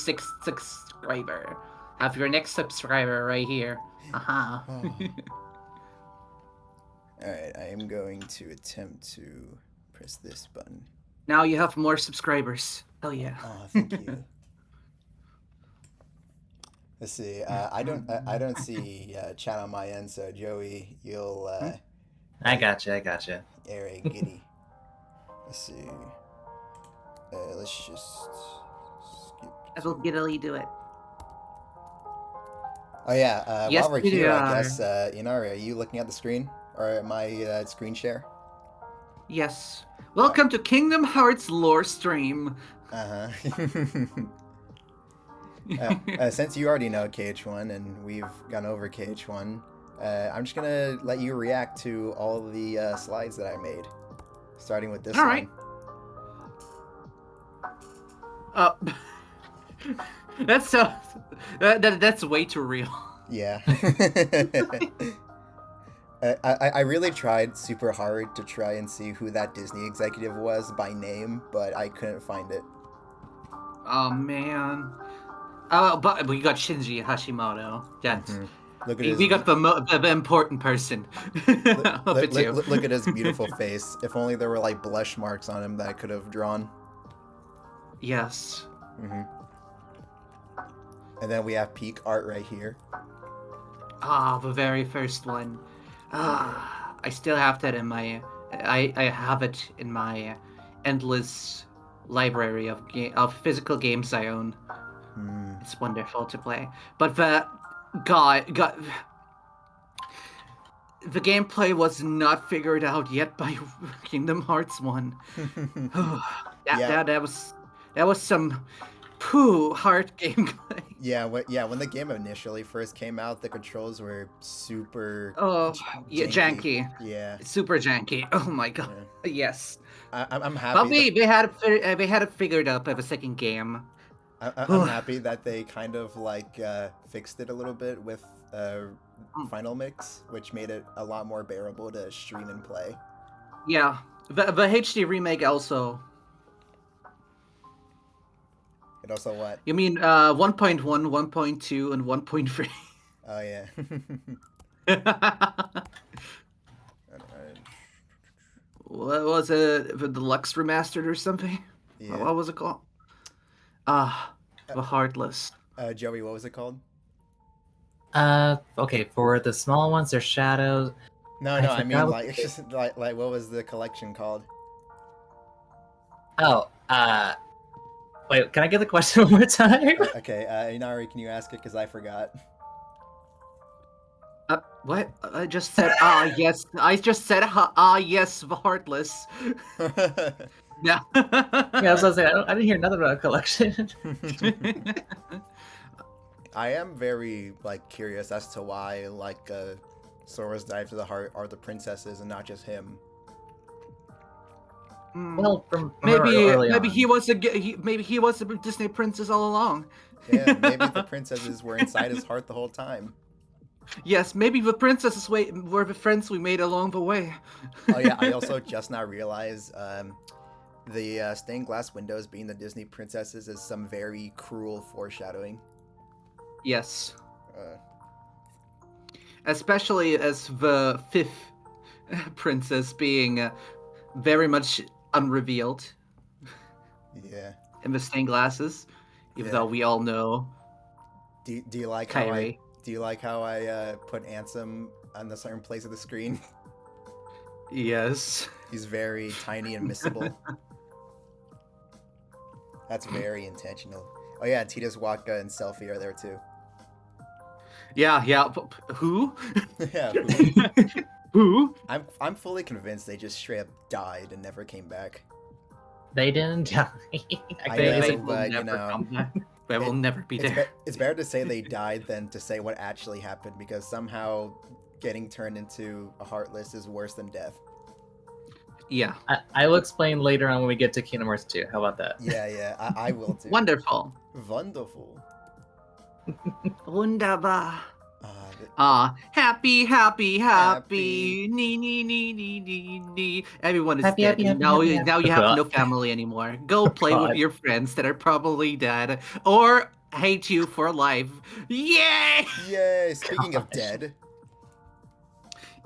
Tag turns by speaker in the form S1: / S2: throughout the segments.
S1: sixth subscriber. Have your next subscriber right here. Haha.
S2: Alright, I am going to attempt to press this button.
S1: Now you have more subscribers. Hell yeah.
S2: Oh, thank you. Let's see. I don't see chat on my end, so Joey, you'll
S3: I gotcha.
S2: Alright, giddy. Let's see. Let's just skip.
S1: I will giddily do it.
S2: Oh yeah.
S1: Yes,
S2: While we're
S1: we
S2: here, I
S1: are.
S2: guess Inari, are you looking at the screen or my screen share?
S1: Yes. Welcome to Kingdom Hearts lore stream.
S2: Uh huh. Since you already know KH1 and we've gone over KH1, I'm just gonna let you react to all the slides that I made, starting with this
S1: All
S2: one.
S1: right. That's that's way too real.
S2: Yeah. I really tried super hard to try and see who that Disney executive was by name, but I couldn't find it.
S1: Oh man. But we got Shinji Hashimoto. That's
S2: Look at his,
S1: we got the important person.
S2: look at his beautiful face. If only there were like blush marks on him that I could have drawn.
S1: Yes.
S2: And then we have peak art right here.
S1: The very first one. I still have that in my. I have it in my endless library of physical games I own. It's wonderful to play, but the gameplay was not figured out yet by Kingdom Hearts 1. That was some hard gameplay.
S2: Yeah, when the game initially first came out, the controls were super
S1: janky.
S2: Yeah,
S1: super janky. Oh my god. Yeah. Yes.
S2: I'm happy.
S1: But they had it figured out by the second game.
S2: I'm happy that they kind of like fixed it a little bit with Final Mix, which made it a lot more bearable to stream and play.
S1: Yeah, the HD remake also.
S2: It also what?
S1: You mean 1.1, 1.2, and 1.3?
S2: Oh yeah.
S1: What was it? The deluxe remastered or something?
S2: Yeah.
S1: What was it called? The Heartless.
S2: Joey, what was it called?
S3: Okay, for the small ones, they're shadows.
S2: No, I mean like it's just like what was the collection called?
S3: Oh, wait, can I get the question one more time?
S2: Okay, Inari, can you ask it because I forgot.
S1: What? I just said yes. I just said yes, the Heartless. Yeah.
S3: Yeah, I was gonna say I didn't hear nothing about a collection.
S2: I am very like curious as to why like Sora's Dive to the Heart are the princesses and not just him.
S3: Well, from
S1: maybe he was a Disney princess all along.
S2: Yeah, maybe the princesses were inside his heart the whole time.
S1: Yes, maybe the princesses were the friends we made along the way.
S2: Oh yeah, I also just now realized the stained glass windows being the Disney princesses is some very cruel foreshadowing.
S1: Yes. Especially as the fifth princess being very much unrevealed.
S2: Yeah.
S1: In the stained glasses, even though we all know.
S2: Do you like
S1: Kyrie?
S2: how I put Ansem on the certain place of the screen?
S1: Yes.
S2: He's very tiny and missable. That's very intentional. Oh yeah, Titus Waka and Selfie are there too.
S1: Yeah. Who?
S2: Yeah.
S1: Who?
S2: I'm fully convinced they just straight up died and never came back.
S3: They didn't die.
S2: They will never
S1: come back. They will never be there.
S2: It's better to say they died than to say what actually happened, because somehow getting turned into a Heartless is worse than death.
S1: Yeah.
S3: I will explain later on when we get to Kingdom Hearts 2. How about that?
S2: Yeah, I will too.
S1: Wonderful.
S2: Wonderful.
S1: Wunderbar. Happy, happy,
S2: Happy.
S1: happy. Nee. Everyone is
S3: Happy,
S1: dead.
S3: happy,
S1: And
S3: happy,
S1: now,
S3: happy,
S1: now
S3: happy.
S1: you have no family anymore. Go play with
S3: God.
S1: your friends that are probably dead or hate you for life. Yay!
S2: Yay! Speaking of
S3: Gosh.
S2: dead,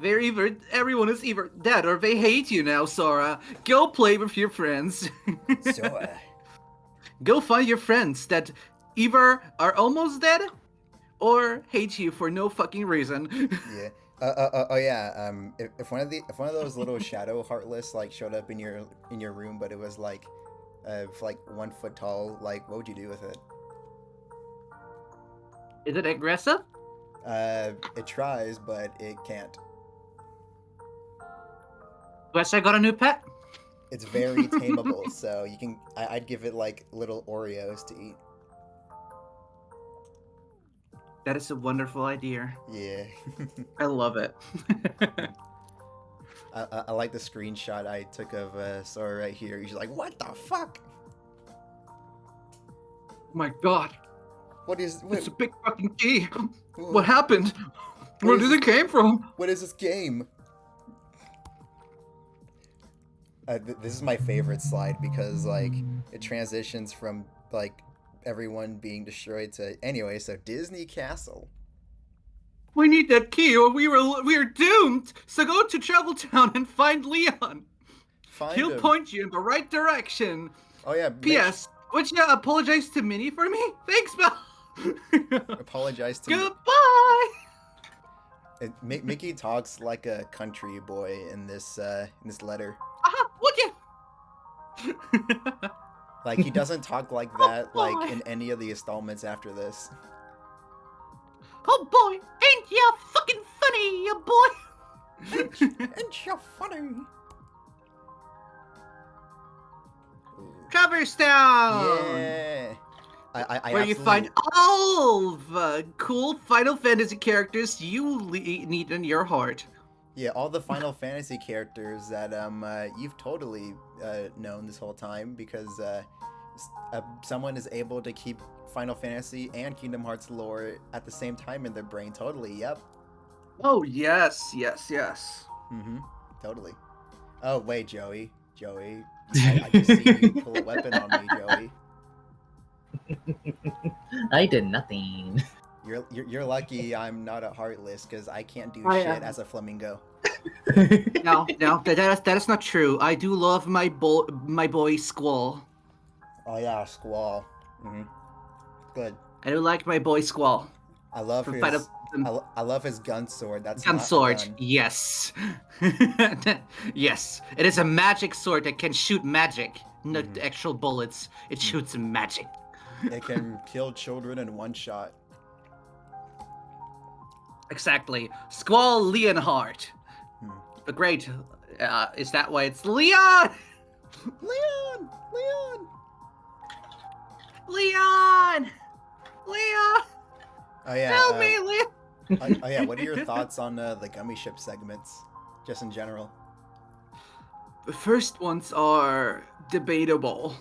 S1: They're either everyone is either dead or they hate you now, Sora. Go play with your friends.
S2: so
S1: Go find your friends that either are almost dead or hate you for no fucking reason.
S2: yeah. Oh yeah. If one of those little shadow heartless like showed up in your room, but it was like 1 foot tall, like what would you do with it?
S1: Is it aggressive?
S2: It tries, but it can't.
S1: Guess I got a new pet.
S2: It's very tameable, so you can. I'd give it like little Oreos to eat.
S1: That is a wonderful idea.
S2: Yeah.
S1: I love it.
S2: I like the screenshot I took of Sora right here. He's like, "What the fuck?
S1: Oh my god,
S2: What is
S1: it's a big fucking key.
S2: what,
S1: What happened? Where
S2: is
S1: did it came from?
S2: what is this game?" This is my favorite slide because like it transitions from like everyone being destroyed to anyway. So Disney Castle.
S1: We need that key or we're doomed. So go to Travel Town and find Leon.
S2: Find
S1: He'll
S2: him.
S1: point you in the right direction.
S2: Oh yeah.
S1: P.S. Would you apologize to Minnie for me? Thanks, Belle.
S2: Apologize to me.
S1: Goodbye.
S2: Mickey talks like a country boy in this letter.
S1: Would you?
S2: Like he doesn't talk like that
S1: Oh, boy.
S2: like in any of the installments after this.
S1: Oh boy, ain't ya fucking funny, ya boy?
S2: Ain't you funny?
S1: Traverse Town.
S2: Yeah. I
S1: Where you find all the cool Final Fantasy characters you need in your heart.
S2: Yeah, all the Final Fantasy characters that you've totally known this whole time because someone is able to keep Final Fantasy and Kingdom Hearts lore at the same time in their brain. Totally, yep.
S1: Oh yes.
S2: Mm-hmm. Totally. Oh wait, Joey. I just see you pull a weapon on me, Joey.
S3: I did nothing.
S2: You're lucky I'm not a heartless because I can't do
S1: I
S2: shit
S1: am.
S2: as a flamingo.
S1: No, that is not true. I do love my boy Squall.
S2: Oh yeah, Squall. Mm-hmm. Good.
S1: I do like my boy Squall.
S2: I love
S1: From
S2: his.
S1: Final-
S2: I love his gun sword. That's
S1: Gun
S2: not a
S1: sword,
S2: gun.
S1: yes. Yes, it is a magic sword that can shoot magic, not
S2: Mhm.
S1: actual bullets. It shoots magic.
S2: It can kill children in one shot.
S1: Exactly. Squall Leonhardt.
S2: Hmm.
S1: The great. Is that why it's Leon?
S2: Leon!
S1: Leon! Leon!
S2: Oh yeah.
S1: Help me, Leon!
S2: Oh yeah. What are your thoughts on the gummy ship segments, just in general?
S1: The first ones are debatable,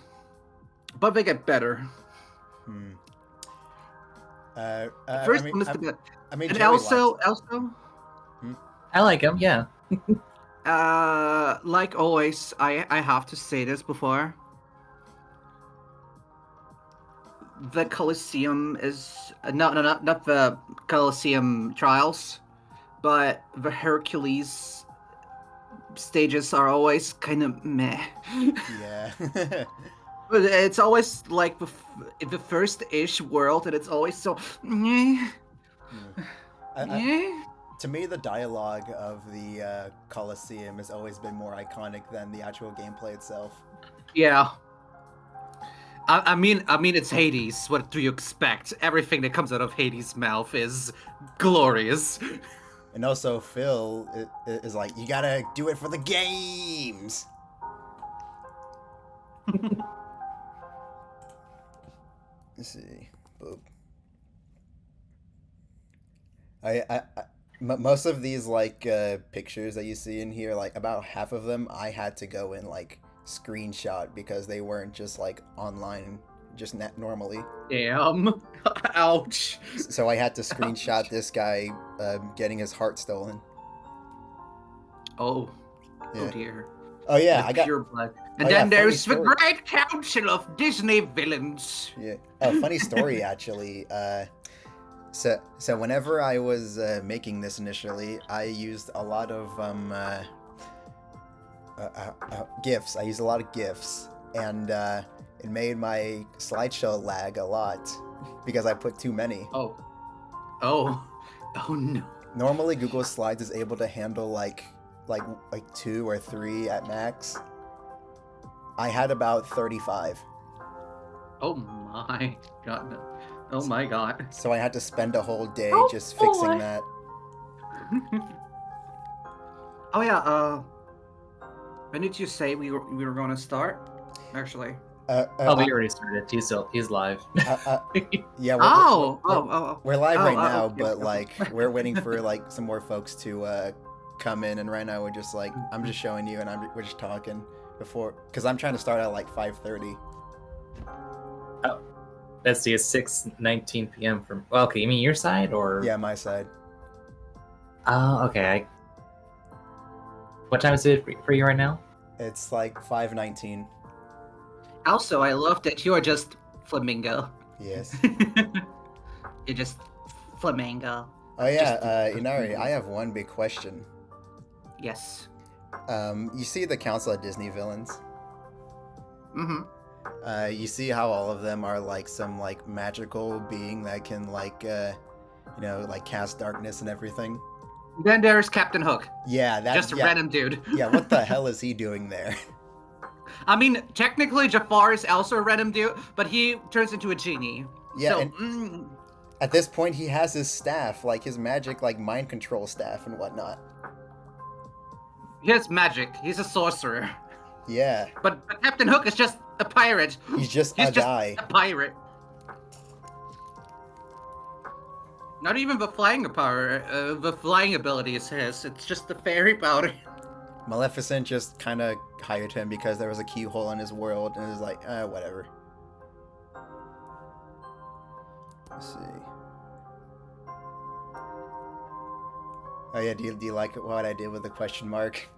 S1: but they get better.
S2: Hmm.
S1: The first
S2: I mean,
S1: one is
S2: I,
S1: debatable.
S2: I mean,
S1: And
S2: Joey
S1: also,
S2: likes
S3: I like him, yeah.
S1: like always, I have to say this before. The Colosseum is not the Colosseum trials, but the Hercules stages are always kind of meh.
S2: it. Yeah.
S1: But it's always like the first-ish world, and it's always so meh. Meh.
S2: To me, the dialogue of the Colosseum has always been more iconic than the actual gameplay itself.
S1: Yeah. I mean, it's Hades. What do you expect? Everything that comes out of Hades' mouth is glorious.
S2: And also, Phil is like, you gotta do it for the games. Let's see. Boop. Most of these like pictures that you see in here, like about half of them, I had to go and like screenshot because they weren't just like online just normally.
S1: Damn. Ouch.
S2: So I had to screenshot this guy getting his heart stolen.
S1: Oh.
S2: Yeah.
S1: Oh dear.
S2: Oh yeah,
S1: The
S2: I got.
S1: pure blood. And
S2: Oh, yeah,
S1: then
S2: funny
S1: there's the
S2: story.
S1: Great Council of Disney Villains.
S2: Yeah. Oh, funny story actually. So whenever I was making this initially, I used a lot of GIFs. I used a lot of GIFs, and it made my slideshow lag a lot because I put too many.
S1: Oh. Oh. Oh no.
S2: Normally, Google Slides is able to handle like 2 or 3 at max. I had about 35.
S1: Oh my god. No. Oh my god.
S2: So I had to spend a whole day
S1: Oh,
S2: just fixing
S1: boy.
S2: that.
S1: Oh yeah, when did you say we were going to start? Actually.
S3: Oh, we already started. He's live.
S2: Yeah.
S1: Oh.
S2: We're live right
S1: Oh,
S2: now,
S1: okay,
S2: but
S1: okay.
S2: like we're waiting for like some more folks to come in, and right now we're just like I'm just showing you, and we're just talking before because I'm trying to start at like 5:30.
S3: Let's see, it's 6:19 p.m. from. Well, okay, you mean your side or?
S2: Yeah, my side.
S3: Oh, okay. What time is it for you right now?
S2: It's like 5:19.
S1: Also, I love that you are just flamingo.
S2: Yes.
S1: You're just flamingo.
S2: Oh yeah, Inari, I have one big question.
S1: Yes.
S2: You see the Council of Disney Villains?
S1: Mm-hmm.
S2: You see how all of them are like some like magical being that can like like cast darkness and everything.
S1: Then there's Captain Hook.
S2: Yeah, that's
S1: Just a random dude.
S2: Yeah, what the hell is he doing there?
S1: I mean, technically Jafar is also a random dude, but he turns into a genie.
S2: Yeah,
S1: So,
S2: and at this point he has his staff, like his magic like mind control staff and whatnot.
S1: he has magic. He's a sorcerer.
S2: Yeah,
S1: But Captain Hook is just a pirate.
S2: he's just
S1: He's
S2: a
S1: just
S2: guy.
S1: a pirate. Not even the flying power, the flying ability is his. It's just the fairy powder.
S2: Maleficent just kind of hired him because there was a keyhole in his world, and it was like, whatever. Let's see. Oh yeah, do you like what I did with the question mark?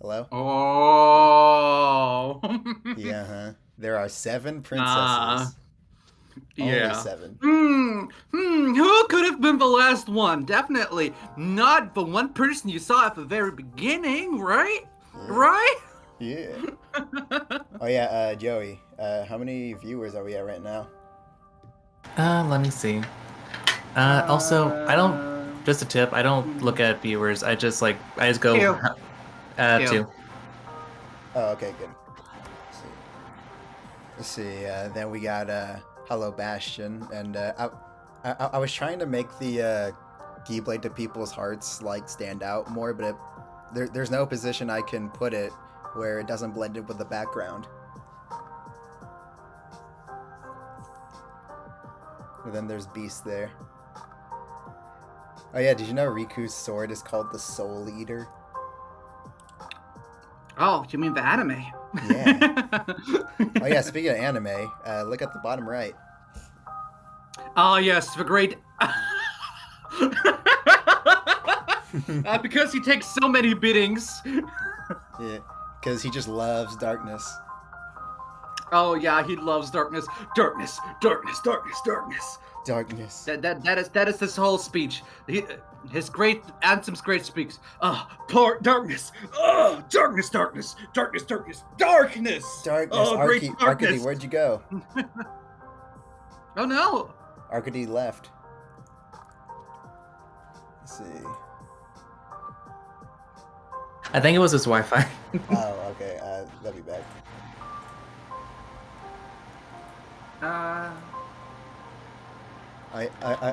S2: Hello?
S1: Oh.
S2: Yeah, huh? There are 7 princesses.
S1: Ah,
S2: Only
S1: yeah.
S2: 7.
S1: Who could have been the last one? Definitely not the one person you saw at the very beginning, right?
S2: Yeah.
S1: Right?
S2: Yeah. Oh yeah, Joey, how many viewers are we at right now?
S3: Let me see. Also, I don't. Just a tip. I don't look at viewers. I just go.
S1: 2.
S3: 2.
S2: Oh, okay, good. Let's see. Then we got Hello Bastion, and I was trying to make the Keyblade to people's hearts like stand out more, but there's no position I can put it where it doesn't blend in with the background. And then there's Beast there. Oh yeah, did you know Riku's sword is called the Soul Eater?
S1: Oh, you mean the anime?
S2: Yeah. Oh yeah, speaking of anime, look at the bottom right.
S1: Oh yes, the great. Because he takes so many beatings.
S2: Yeah, because he just loves darkness.
S1: Oh yeah, he loves darkness. Darkness, darkness, darkness, darkness.
S2: Darkness.
S1: That is his whole speech. His great Anthem's great speech. Poor darkness. Darkness, darkness, darkness, darkness, darkness.
S2: Darkness.
S1: Oh, great
S2: Arcady,
S1: darkness.
S2: where'd you go?
S1: Oh no.
S2: Arcady left. Let's see.
S3: I think it was his Wi-Fi.
S2: Oh, okay. They'll be back.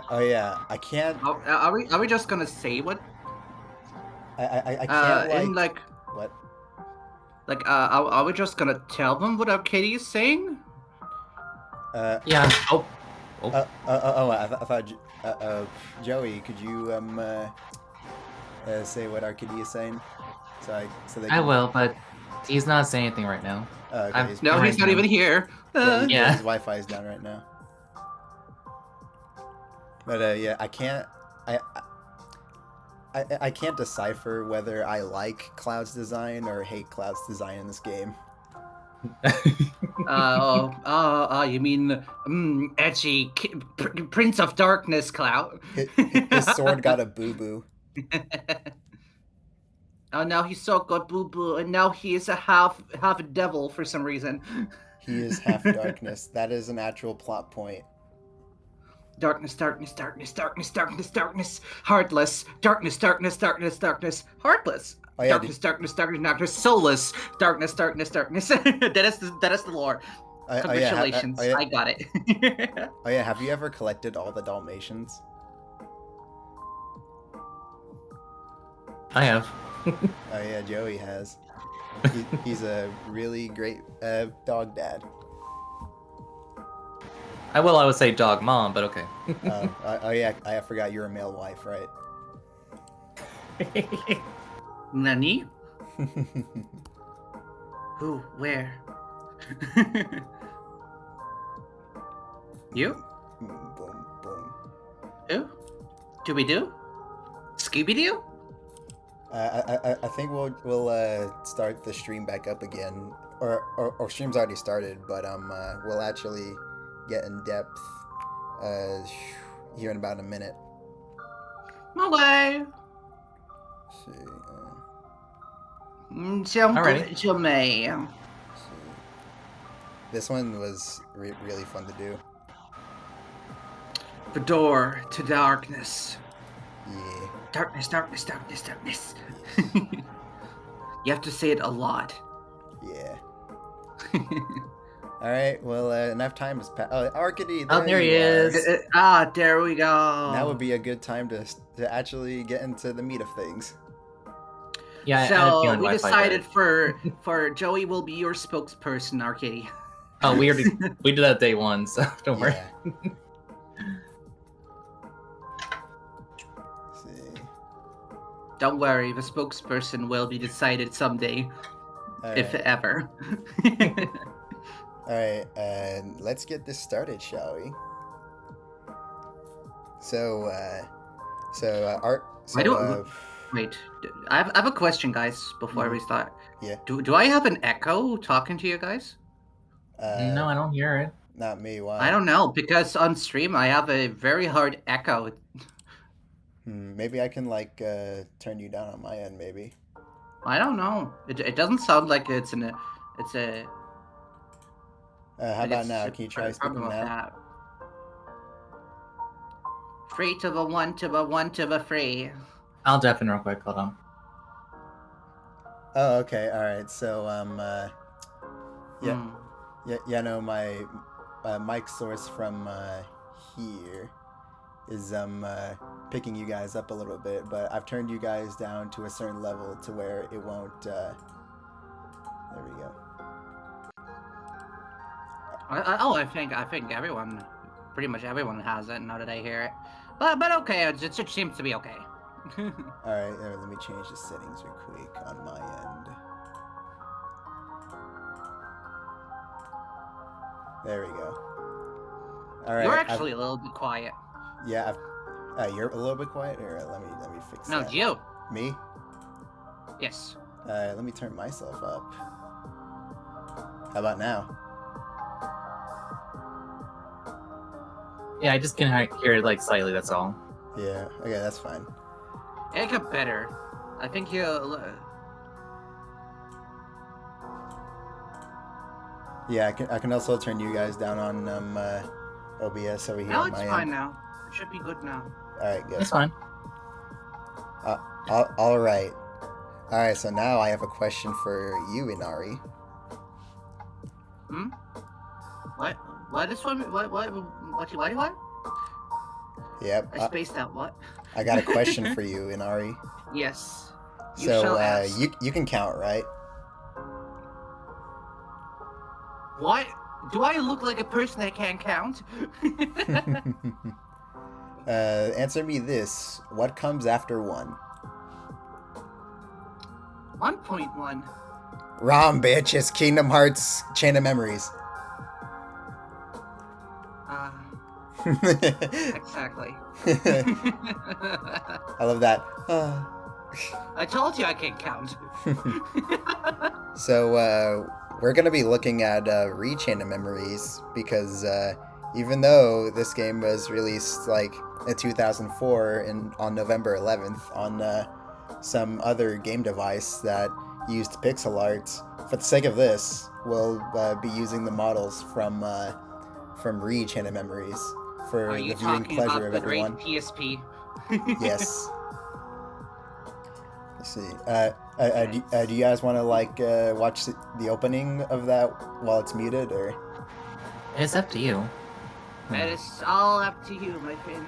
S2: Oh yeah. I can't.
S1: Are we just gonna say what?
S2: I can't
S1: like
S2: what?
S1: Are we just gonna tell them what Arcady is saying?
S3: Yeah. Oh.
S2: I thought. Joey, could you say what Arcady is saying? So they.
S3: I will, but He's not saying anything right now.
S2: Oh, okay.
S3: I'm
S2: He's,
S1: No, he's not
S3: behind
S1: even
S3: him.
S1: here.
S3: Yeah.
S2: his Wi-Fi is down right now. But yeah, I can't. I can't decipher whether I like Cloud's design or hate Cloud's design in this game.
S1: You mean edgy Prince of Darkness, Cloud?
S2: His sword got a boo boo.
S1: Oh, now he's so good, boo boo, and now he is a half a devil for some reason.
S2: He is half darkness. That is an actual plot point.
S1: Darkness, darkness, darkness, darkness, darkness, darkness, heartless. Darkness, darkness, darkness, darkness, heartless.
S2: Oh, yeah,
S1: darkness, darkness, darkness, darkness, soulless. Darkness, darkness, darkness. that is the lore. Congratulations, I got it.
S2: Oh yeah, have you ever collected all the Dalmatians?
S3: I have.
S2: Oh yeah, Joey has. He's a really great dog dad.
S3: I would say dog mom, but okay.
S2: Oh yeah, I forgot you're a male wife, right?
S1: Nani? Who? Where? You?
S2: Boom, boom.
S1: Who? Do we do? Scooby Doo?
S2: I think we'll start the stream back up again, or stream's already started, but we'll actually get in depth here in about a minute.
S1: Okay.
S2: See,
S3: Alrighty.
S2: this one was really fun to do.
S1: The door to darkness.
S2: Yeah.
S1: Darkness, darkness, darkness, darkness. You have to say it a lot.
S2: Yeah. All right. Well, enough time has passed. Oh, Arcady.
S3: Oh, there he
S2: you
S3: is.
S2: are.
S1: There we go.
S2: Now would be a good time to actually get into the meat of things.
S3: Yeah, I had
S1: So
S3: you on
S1: we
S3: Wi-Fi
S1: decided
S3: there.
S1: for Joey will be your spokesperson, Arcady.
S3: Oh, we did that day one, so don't worry.
S2: Yeah. See.
S1: Don't worry, the spokesperson will be decided someday,
S2: All
S1: if
S2: right.
S1: ever.
S2: All right, let's get this started, shall we? So, Art. So,
S1: Why don't- Wait, I have a question, guys. Before we start,
S2: Yeah.
S1: Do I have an echo talking to you guys?
S3: No, I don't hear it.
S2: Not me. Why?
S1: I don't know, because on stream I have a very hard echo.
S2: Maybe I can like turn you down on my end. Maybe.
S1: I don't know. It doesn't sound like it's a.
S2: How about now? Can you try speaking now?
S1: That. 3 to the 1 to the 1 to the 3.
S3: I'll deafen real quick. Hold on.
S2: Oh, okay. All right. So, yeah.
S1: Hmm.
S2: Yeah. No, my mic source from here is picking you guys up a little bit, but I've turned you guys down to a certain level to where it won't. There we go.
S1: I think everyone, pretty much everyone has it now that I hear it. But okay, it seems to be okay.
S2: All right. Let me change the settings real quick on my end. There we go. All right.
S1: You're actually a little bit quiet.
S2: Yeah. You're a little bit quiet. Here, let me fix
S1: No,
S2: that.
S1: you.
S2: Me?
S1: Yes.
S2: Let me turn myself up. How about now?
S3: Yeah, I just can hear it like slightly. That's all.
S2: Yeah. Okay, that's fine.
S1: It got better. I think you.
S2: Yeah, I can also turn you guys down on OBS over here
S1: Now
S2: on
S1: it's
S2: my
S1: fine
S2: end.
S1: now. It should be good now.
S2: All right, good.
S3: That's fine.
S2: All right. All right. So now I have a question for you, Inari.
S1: Hmm. What? What is one? What?
S2: Yep.
S1: I spaced out. What?
S2: I got a question for you, Inari.
S1: Yes. You
S2: So
S1: shall ask.
S2: you can count, right?
S1: What? Do I look like a person that can't count?
S2: Answer me this. What comes after 1?
S1: 1.1.
S2: Rom, bitch, it's Kingdom Hearts Chain of Memories.
S1: Exactly.
S2: I love that.
S1: I told you I can't count.
S2: So, we're going to be looking at Re-Chain of Memories because even though this game was released like in 2004 on November 11th on some other game device that used pixel art, for the sake of this, we'll be using the models from Re-Chain of Memories for
S1: Are
S2: the
S1: you
S2: viewing
S1: talking
S2: pleasure
S1: about
S2: of
S1: the great
S2: everyone.
S1: PSP?
S2: Yes. Let's see. Do you guys want to watch the opening of that while it's muted, or?
S3: It's up to you.
S1: It is all up to you, my friend.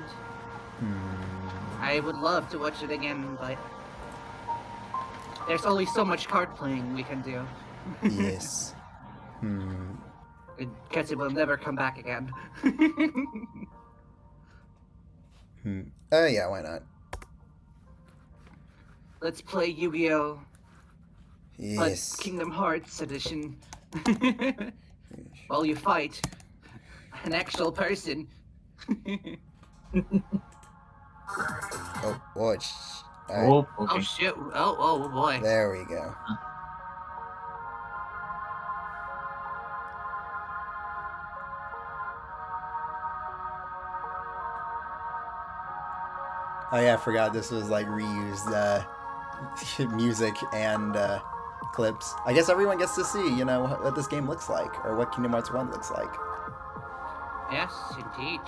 S1: I would love to watch it again, but there's only so much card playing we can do.
S2: Yes.
S1: Because it will never come back again.
S2: Yeah, why not?
S1: Let's play Yu-Gi-Oh! But
S2: Yes.
S1: Kingdom Hearts edition. While you fight an actual person.
S2: Oh, watch.
S3: Oh,
S1: Oh
S3: okay.
S1: shit! Oh boy!
S2: There we go. Oh yeah, I forgot this was like reused music and clips. I guess everyone gets to see, what this game looks like, or what Kingdom Hearts 1 looks like.
S1: Yes, indeed.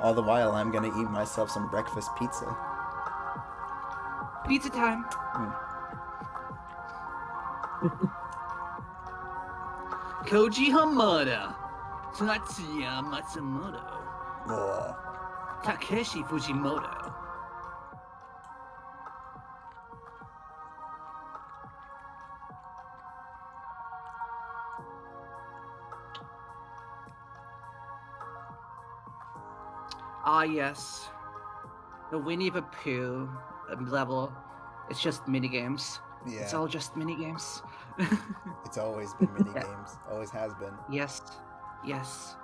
S2: All the while, I'm gonna eat myself some breakfast pizza.
S1: Pizza time. Koji Hamada, Tatsuya Matsumoto,
S2: Ugh.
S1: Takeshi Fujimoto. Ah yes, the Winnie the Pooh level. It's just minigames.
S2: Yeah.
S1: It's all just minigames.
S2: It's always been minigames. Always has been.
S1: Yes,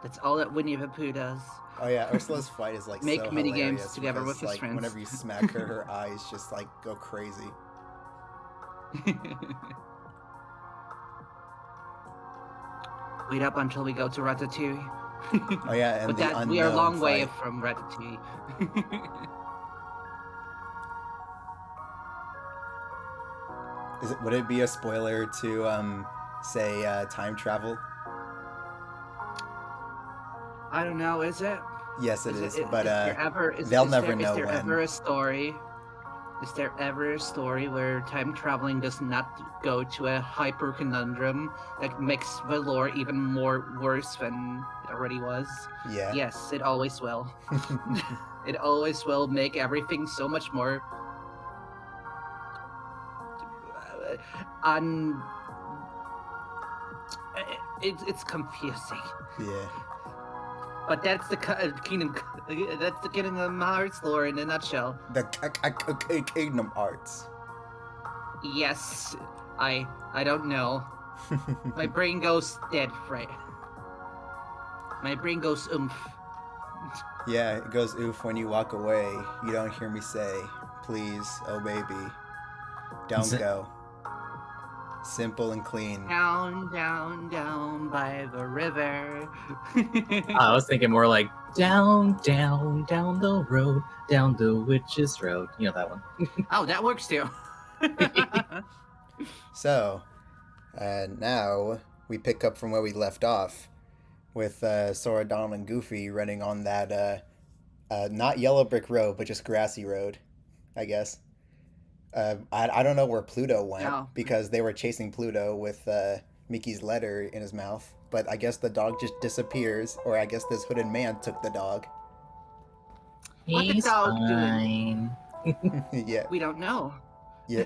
S1: that's all that Winnie the Pooh does.
S2: Oh yeah, Ursula's fight is like
S1: Make
S2: so
S1: minigames
S2: hilarious
S1: together
S2: because,
S1: with his friends.
S2: whenever you smack her, her eyes just go crazy.
S1: Wait up until we go to Ratatouille.
S2: Oh yeah, and
S1: but
S2: the
S1: that we are a
S2: unknown
S1: long way
S2: fight.
S1: from Ratatouille.
S2: Would it be a spoiler to say time travel?
S1: I don't know. Is it?
S2: Yes, it is. But
S1: they'll
S2: never know
S1: Is there
S2: when.
S1: ever a story? Is there ever a story where time traveling does not go to a hyper conundrum that makes the lore even more worse than it already was?
S2: Yeah.
S1: Yes, it always will. It always will make everything so much more it's confusing.
S2: Yeah.
S1: But that's the Kingdom Hearts lore in a nutshell.
S2: The Kingdom Hearts.
S1: Yes, I don't know. My brain goes dead, right? My brain goes oomph.
S2: Yeah, it goes oof when you walk away. You don't hear me say, please, oh baby, don't go. Simple and clean.
S1: Down, down, down by the river.
S3: I was thinking more like down, down, down the road, down the witch's road. You know that one.
S1: Oh, that works too.
S2: So, now we pick up from where we left off with Sora, Donald, and Goofy running on that not yellow brick road, but just grassy road, I guess. I don't know where Pluto went because they were chasing Pluto with Mickey's letter in his mouth. But I guess the dog just disappears, or I guess this hooded man took the dog.
S1: What the
S3: He's
S1: dog
S3: fine.
S2: Yeah.
S1: We don't know.
S2: Yeah.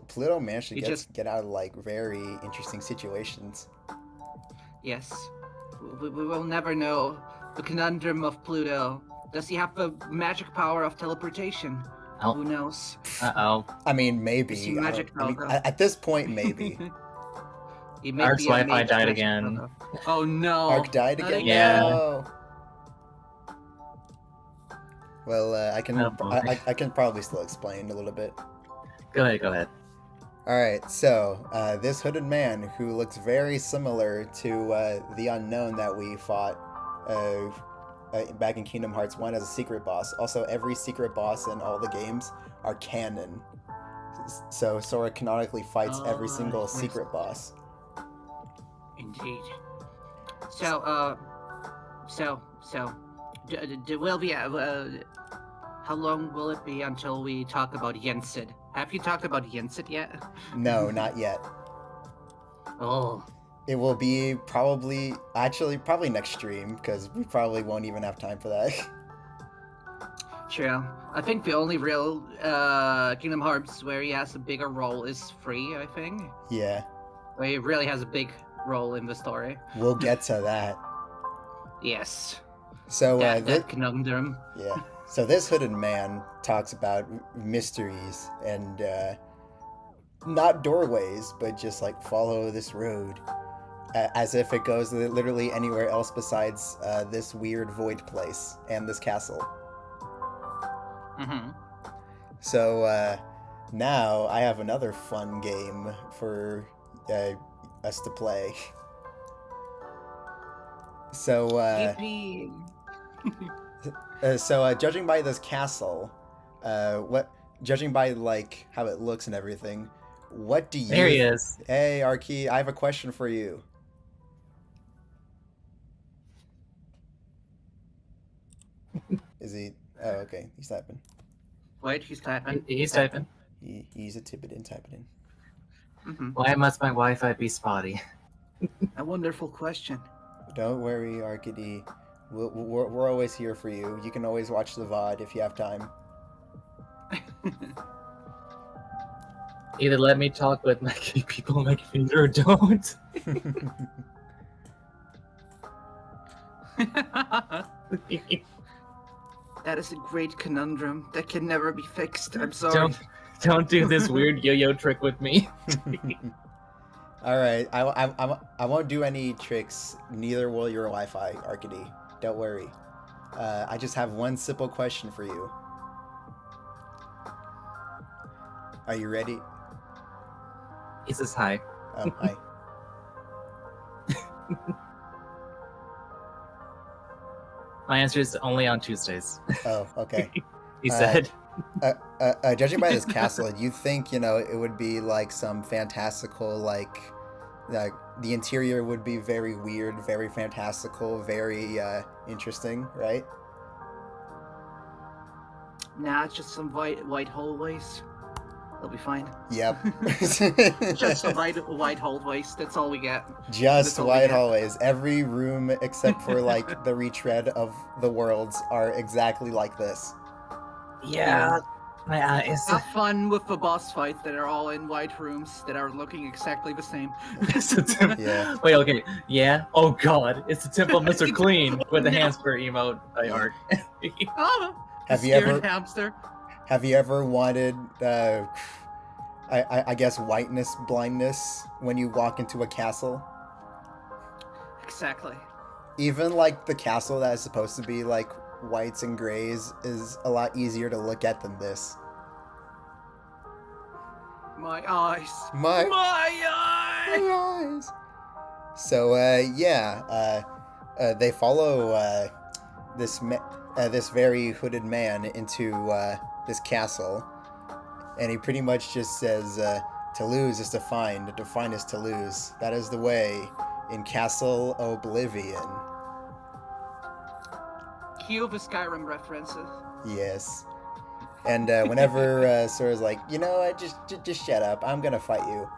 S2: Pluto managed to get out of very interesting situations.
S1: Yes, we will never know the conundrum of Pluto. Does he have the magic power of teleportation? Who knows?
S3: Uh-oh.
S2: I mean, maybe.
S1: Is he magic
S2: at this point, maybe.
S1: He may
S3: Ark's
S1: be a
S3: Wi-Fi
S1: mage
S3: died
S1: magic
S3: again.
S1: brother. Oh no!
S2: Ark died
S1: Not
S2: again.
S3: Yeah.
S2: No. Well,
S3: Oh, boy.
S2: I can probably still explain a little bit.
S3: Go ahead.
S2: All right, so this hooded man who looks very similar to the unknown that we fought back in Kingdom Hearts 1 as a secret boss. Also, every secret boss in all the games are canon. So Sora canonically fights every single
S1: yes.
S2: secret boss.
S1: Indeed. So, will we? How long will it be until we talk about Yensid? Have you talked about Yensid yet?
S2: No, not yet.
S1: Oh,
S2: It will be probably next stream because we probably won't even have time for that.
S1: true. I think the only real Kingdom Hearts where he has a bigger role is 3, I think.
S2: Yeah,
S1: Where he really has a big role in the story.
S2: we'll get to that.
S1: Yes.
S2: So
S1: that conundrum.
S2: yeah. So this hooded man talks about mysteries and not doorways, but just like follow this road, as if it goes literally anywhere else besides this weird void place and this castle.
S1: Mm-hmm.
S2: So now I have another fun game for us to play. So
S1: Yippee!
S2: judging by this castle, judging by like how it looks and everything, what do you?
S3: There he is.
S2: Hey, Arky, I have a question for you. Is he? Oh, okay. He's typing.
S1: Wait, he's typing.
S3: He's typing.
S2: He's a typing.
S1: Mm-hmm.
S3: Why must my Wi-Fi be spotty?
S1: A wonderful question.
S2: Don't worry, Arcady. We're always here for you. You can always watch the VOD if you have time.
S3: Either let me talk with my people on my computer or don't.
S1: That is a great conundrum that can never be fixed. I'm sorry.
S3: Don't do this weird yo-yo trick with me.
S2: All right, I won't do any tricks. Neither will your Wi-Fi, Arcady. Don't worry. I just have one simple question for you. Are you ready?
S3: He says hi.
S2: Oh, hi.
S3: My answer is only on Tuesdays.
S2: Oh, okay.
S3: He said.
S2: Judging by this castle, you think it would be like some fantastical, like the interior would be very weird, very fantastical, very interesting, right?
S1: Nah, it's just some white hallways. They'll be fine.
S2: Yep.
S1: Just some white hallways. That's all we get.
S2: Just
S1: That's all we
S2: white
S1: get.
S2: hallways. Every room except for like the retread of the worlds are exactly like this.
S3: Yeah. My eyes.
S1: Have fun with the boss fights that are all in white rooms that are looking exactly the same.
S2: Yeah.
S3: Wait, okay. Yeah? Oh god. It's the Temple of Mr. Clean with the handspur emote by Art.
S1: Oh,
S2: Have you
S1: scared
S2: ever-
S1: hamster?
S2: Have you ever wanted, I guess, whiteness blindness when you walk into a castle?
S1: Exactly.
S2: Even like the castle that is supposed to be like whites and grays is a lot easier to look at than this.
S1: My eyes.
S2: My
S1: eyes.
S2: eyes. So they follow this very hooded man into this castle, and he pretty much just says, "To lose is to find is to lose. That is the way in Castle Oblivion."
S1: Cue the Skyrim references.
S2: Yes. And whenever Sora's like, just shut up, I'm gonna fight you.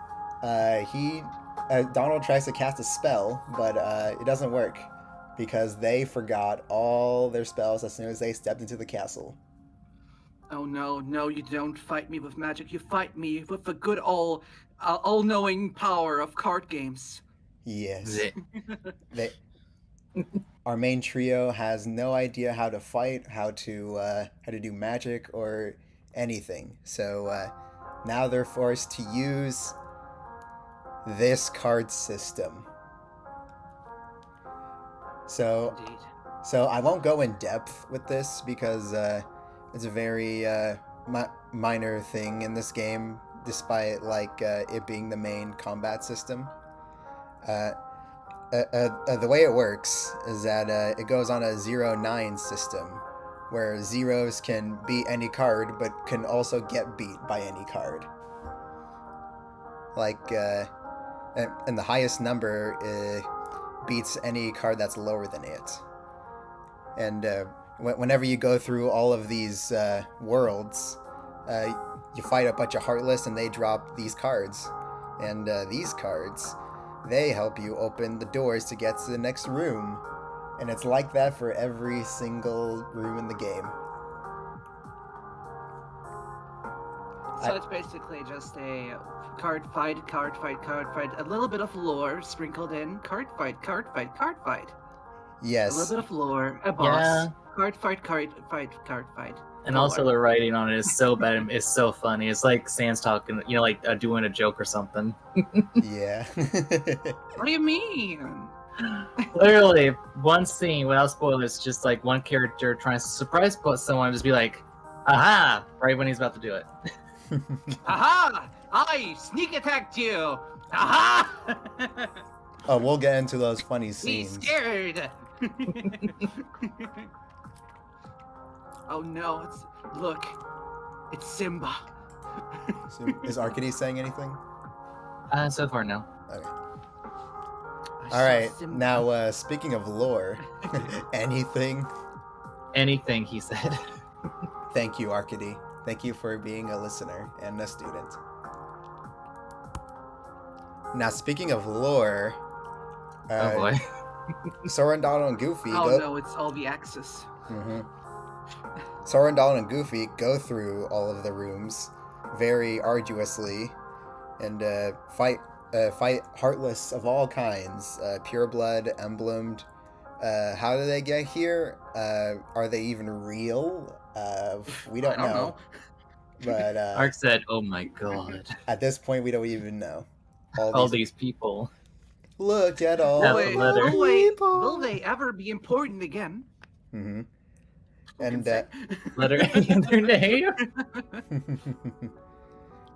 S2: Donald tries to cast a spell, but it doesn't work because they forgot all their spells as soon as they stepped into the castle.
S1: Oh no, you don't fight me with magic. You fight me with the good all-knowing power of card games.
S2: Yes. Our main trio has no idea how to fight, how to do magic or anything. So now they're forced to use this card system. So,
S1: Indeed.
S2: so I won't go in depth with this because it's a very minor thing in this game, despite it being the main combat system. The way it works is that it goes on a 0-9 system, where zeros can beat any card, but can also get beat by any card. And the highest number beats any card that's lower than it. And whenever you go through all of these worlds, you fight a bunch of Heartless, and they drop these cards. And these cards, they help you open the doors to get to the next room. And it's like that for every single room in the game.
S1: So it's basically just a card fight, a little bit of lore sprinkled in, card fight.
S2: Yes.
S1: A little bit of lore, a boss,
S3: Yeah.
S1: card fight.
S3: And also the writing on it is so bad. It's so funny. It's like Sans talking, doing a joke or something.
S2: Yeah.
S1: What do you mean?
S3: Literally, one scene, without spoilers, just like one character trying to surprise someone, just be like, aha! Right when he's about to do it.
S1: Aha! I sneak attacked you! Aha!
S2: Oh, we'll get into those funny
S1: He's
S2: scenes.
S1: scared! Oh no, look, it's Simba.
S2: So, is Arcady saying anything?
S3: So far, no.
S2: Okay.
S1: I
S2: All
S1: saw
S2: right.
S1: Simba.
S2: Now, speaking of lore, anything?
S3: Anything he said.
S2: Thank you, Arcady. Thank you for being a listener and a student. Now, speaking of lore,
S3: Oh boy.
S2: Sora and Donald and Goofy
S1: Oh no, it's all the Axis.
S2: Sora and Donald and Goofy go through all of the rooms very arduously and fight Heartless of all kinds, pureblood, emblemed. How do they get here? Are they even real? We don't,
S1: I don't
S2: know. But
S3: Ark said, "Oh my god,
S2: at this point, we don't even know.
S3: all these people."
S2: Look at all
S3: That's
S2: the
S3: a letter.
S2: people.
S1: Will they ever be important again?
S2: Mm-hmm.
S1: Who
S2: And
S1: can say?
S3: Letter in their name.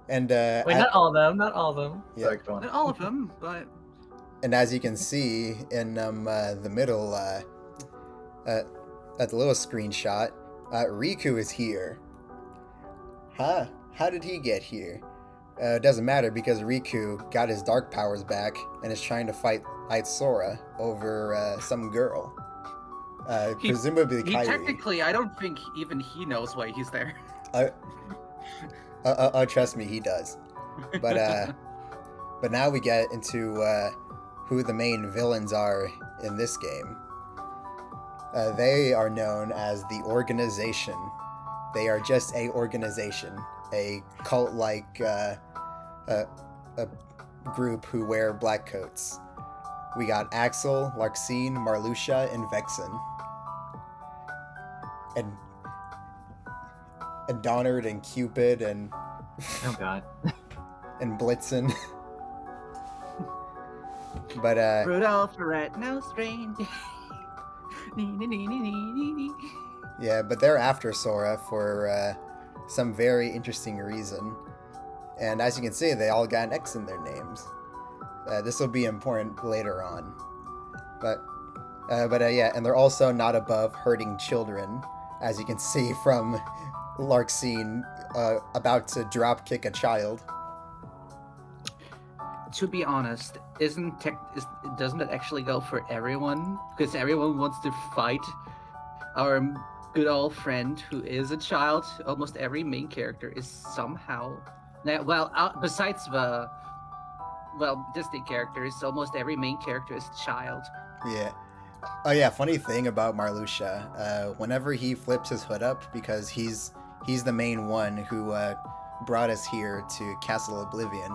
S2: and
S3: Wait, not all of them. Not all of them.
S2: Yeah.
S3: Sorry, go on.
S1: Not all of them, but
S2: and as you can see in the middle, at the little screenshot, Riku is here. Huh? How did he get here? It doesn't matter because Riku got his dark powers back and is trying to fight Sora over some girl. Presumably Kylie.
S1: technically, I don't think even he knows why he's there.
S2: Trust me, he does. But now we get into who the main villains are in this game. They are known as the Organization. They are just a organization, a cult-like a group who wear black coats. We got Axel, Larxene, Marluxia, and Vexen. And Donard and Cupid and
S3: Oh god.
S2: and Blitzen. But
S1: Rudolph the Red-Nosed Reindeer.
S2: yeah, but they're after Sora for some very interesting reason. And as you can see, they all got an X in their names. This will be important later on. But yeah, and they're also not above hurting children, as you can see from Larxene about to drop kick a child.
S1: To be honest, doesn't it actually go for everyone? Because everyone wants to fight our good old friend who is a child. Almost every main character is somehow... besides the Disney characters, almost every main character is a child.
S2: Yeah. Oh yeah, funny thing about Marluxia, whenever he flips his hood up, because he's the main one who brought us here to Castle Oblivion.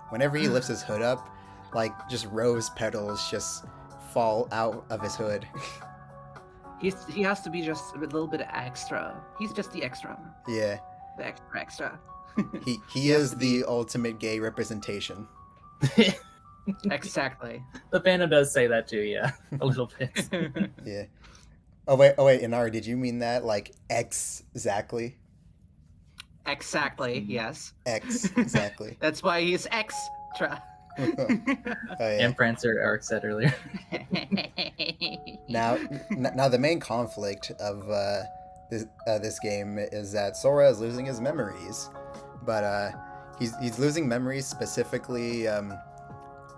S2: Whenever he lifts his hood up, like, just rose petals just fall out of his hood.
S1: He has to be just a little bit extra. He's just the extra.
S2: Yeah.
S1: The extra.
S2: He is the ultimate gay representation.
S1: Exactly.
S3: The fandom does say that too, yeah, a little bit.
S2: Yeah. Oh wait, Inari, did you mean that like exactly?
S1: Exactly. Yes.
S2: Exactly.
S1: That's why he's extra.
S2: Oh yeah.
S3: And Prancer, Eric said earlier.
S2: Now the main conflict of this game is that Sora is losing his memories, but he's losing memories specifically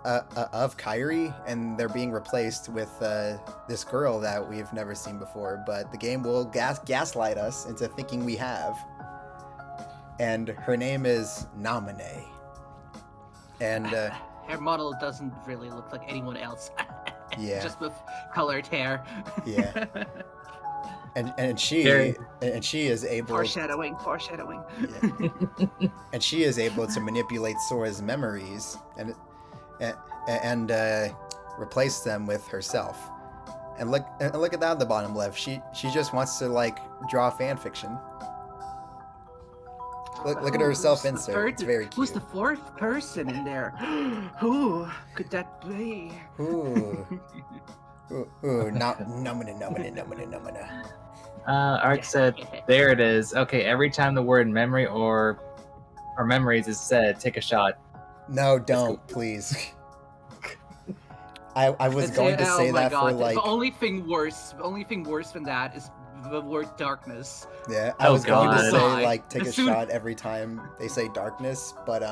S2: of Kyrie, and they're being replaced with this girl that we've never seen before. But the game will gaslight us into thinking we have, and her name is Namine, and
S1: Her model doesn't really look like anyone else.
S2: yeah,
S1: Just with colored hair.
S2: yeah. And she
S3: Very-
S2: is able
S1: Foreshadowing.
S2: yeah, and she is able to manipulate Sora's memories and replace them with herself. And look at that at the bottom left. She just wants to like draw fan fiction. Look at her self insert. It's very cute.
S1: Who's the fourth person in there? Who could that be?
S2: Ooh. Ooh, nomina.
S3: Ark said, "There it is. Okay, every time the word memory or memories is said, take a shot."
S2: No, don't, please. I was going to say that for like.
S1: The only thing worse than that is the word darkness.
S2: Yeah, I was going to
S3: God.
S2: say like take a
S1: As soon-
S2: shot every time they say darkness, but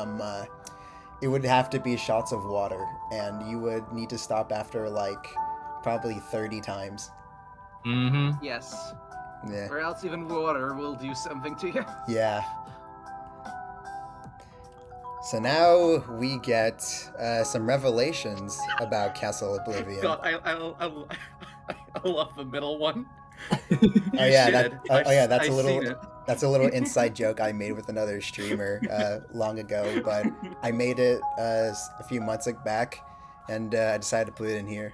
S2: it would have to be shots of water, and you would need to stop after like probably 30 times.
S3: Mm-hmm.
S1: Yes.
S2: Yeah.
S1: Or else even water will do something to you.
S2: Yeah. So now we get some revelations about Castle Oblivion.
S1: God, I love the middle one.
S2: Oh yeah, that's a little inside joke I made with another streamer long ago, but I made it a few months back, and I decided to put it in here.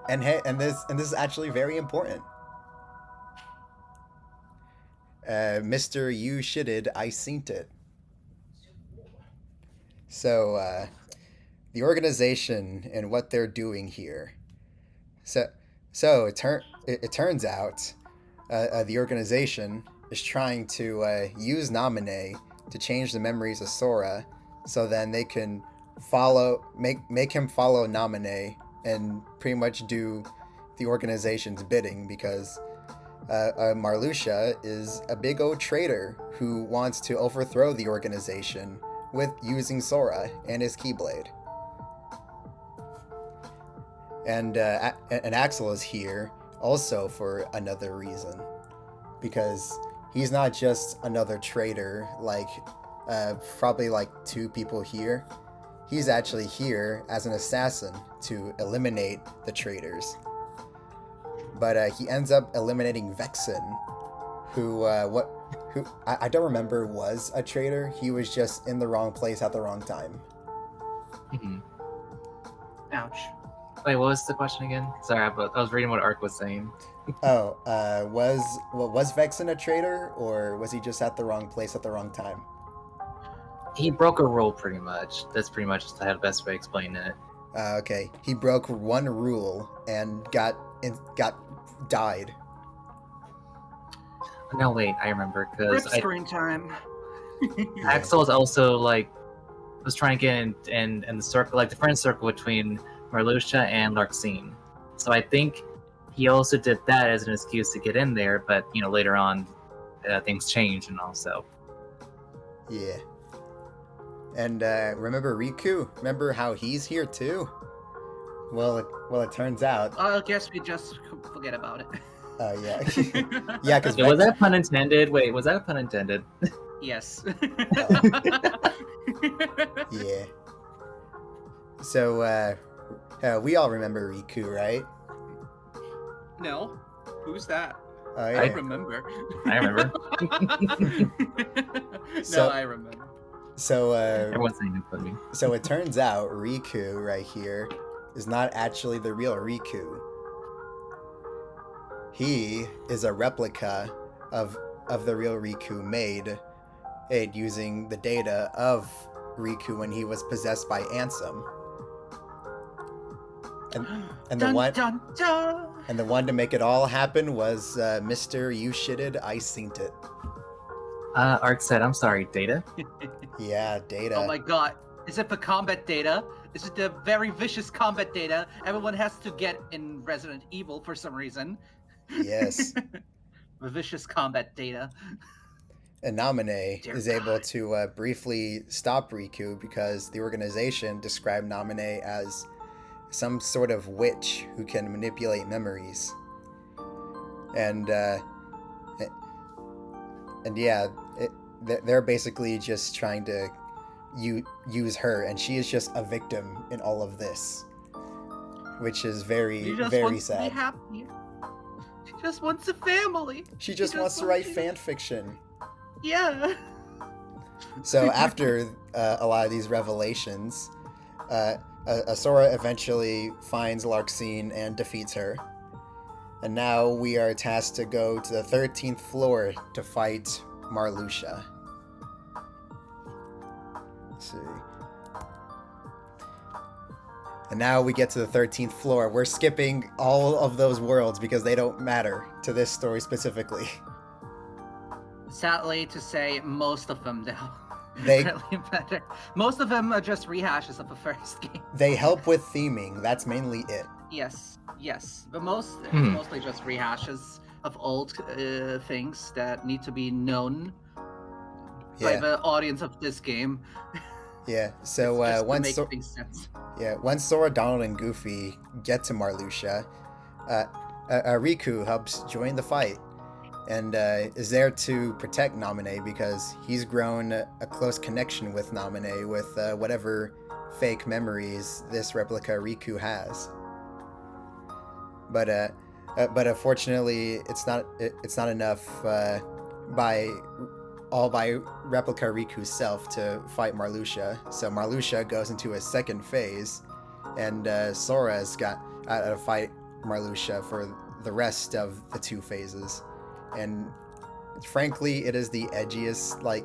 S2: And hey, and this is actually very important. Mr. You Shitted, I seen it. So the organization and what they're doing here. So it turns out the organization is trying to use Naminé to change the memories of Sora, so then they can make him follow Naminé and pretty much do the organization's bidding, because Marluxia is a big old traitor who wants to overthrow the organization with using Sora and his Keyblade. And Axel is here also for another reason, because he's not just another traitor like probably like two people here. He's actually here as an assassin to eliminate the traitors. But he ends up eliminating Vexen, who I don't remember was a traitor. He was just in the wrong place at the wrong time.
S3: Mm-hmm.
S1: Ouch.
S3: Wait, what was the question again? Sorry, I was reading what Ark was saying.
S2: Oh, was Vexen a traitor, or was he just at the wrong place at the wrong time?
S3: He broke a rule, pretty much. That's pretty much the best way of explaining it.
S2: Okay, he broke one rule and got died.
S3: No, wait, I remember, because
S1: Rip screen time.
S3: Axel was also was trying to get in the circle, like the friend circle between Marluxia and Larxene. So I think he also did that as an excuse to get in there, but later on things changed and all. So
S2: Yeah. And remember Riku? Remember how he's here too? Well, it turns out.
S1: I guess we just forget about it.
S2: Yeah. Yeah, because
S3: was that pun intended? Wait, was that a pun intended?
S1: Yes.
S2: Yeah. So we all remember Riku, right?
S1: No. Who's that?
S2: Oh
S1: I
S2: yeah.
S1: remember.
S3: I remember.
S2: So-
S1: I remember.
S2: So
S3: Everyone's saying it but me.
S2: so it turns out Riku right here is not actually the real Riku. He is a replica of the real Riku made using the data of Riku when he was possessed by Ansem. And the
S1: Dun,
S2: one
S1: dun, dun.
S2: and the one to make it all happen was Mr. You Shitted, I Seen It.
S3: Ark said, I'm sorry, Data.
S2: Yeah, Data.
S1: Oh my god. Is it the combat data? Is it the very vicious combat data everyone has to get in Resident Evil for some reason?
S2: Yes.
S1: The vicious combat data.
S2: And Namine
S1: Dear
S2: is able
S1: God.
S2: to briefly stop Riku because the organization described Namine as some sort of witch who can manipulate memories. And yeah, they're basically just trying to use her, and she is just a victim in all of this, which is very,
S1: She just
S2: very
S1: wants to be
S2: sad.
S1: happy. She just wants a family.
S2: She just wants to write fan fiction.
S1: Yeah.
S2: So after a lot of these revelations, Asura eventually finds Larxene and defeats her. And now we are tasked to go to the 13th floor to fight Marluxia. Let's see. And now we get to the 13th floor. We're skipping all of those worlds because they don't matter to this story specifically.
S1: Sadly to say, most of them don't
S2: They-
S1: really matter. Most of them are just rehashes of the first game.
S2: They help with theming. That's mainly it.
S1: Yes. But it's
S3: Hmm.
S1: mostly just rehashes of old things that need to be known by
S2: Yeah.
S1: the audience of this game.
S2: Yeah. So
S1: Just to
S2: once
S1: make
S2: so-
S1: things sense.
S2: once Sora, Donald, and Goofy get to Marluxia, Riku helps join the fight and is there to protect Namine because he's grown a close connection with Namine with whatever fake memories this replica Riku has. But unfortunately, it's not enough by replica Riku's self to fight Marluxia. So Marluxia goes into a second phase, and Sora's got to fight Marluxia for the rest of the two phases. And frankly, it is the edgiest, like,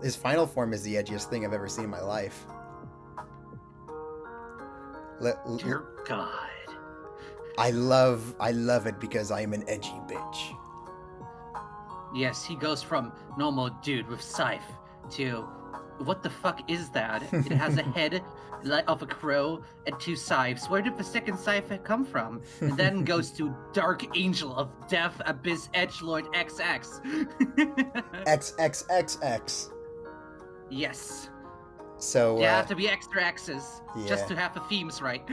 S2: his final form is the edgiest thing I've ever seen in my life.
S1: Dear God.
S2: I love it because I am an edgy bitch.
S1: Yes, he goes from normal dude with scythe to what the fuck is that? It has a head of a crow and two scythes. Where did the second scythe come from? And then goes to Dark Angel of Death, Abyss Edgelord XX.
S2: XXXX.
S1: Yes.
S2: So
S1: You have to be extra X's just
S2: yeah.
S1: to have the themes right.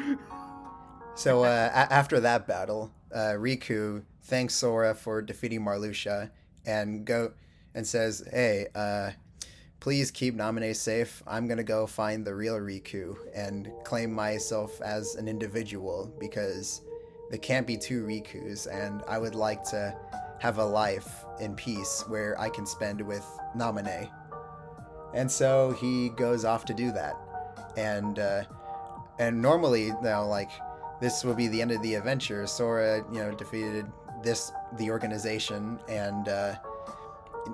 S2: So after that battle, Riku thanks Sora for defeating Marluxia and says, "Hey, please keep Namine safe. I'm gonna go find the real Riku and claim myself as an individual because there can't be two Rikus, and I would like to have a life in peace where I can spend with Namine." And so he goes off to do that, and normally now, like, this will be the end of the adventure. Sora, defeated the organization and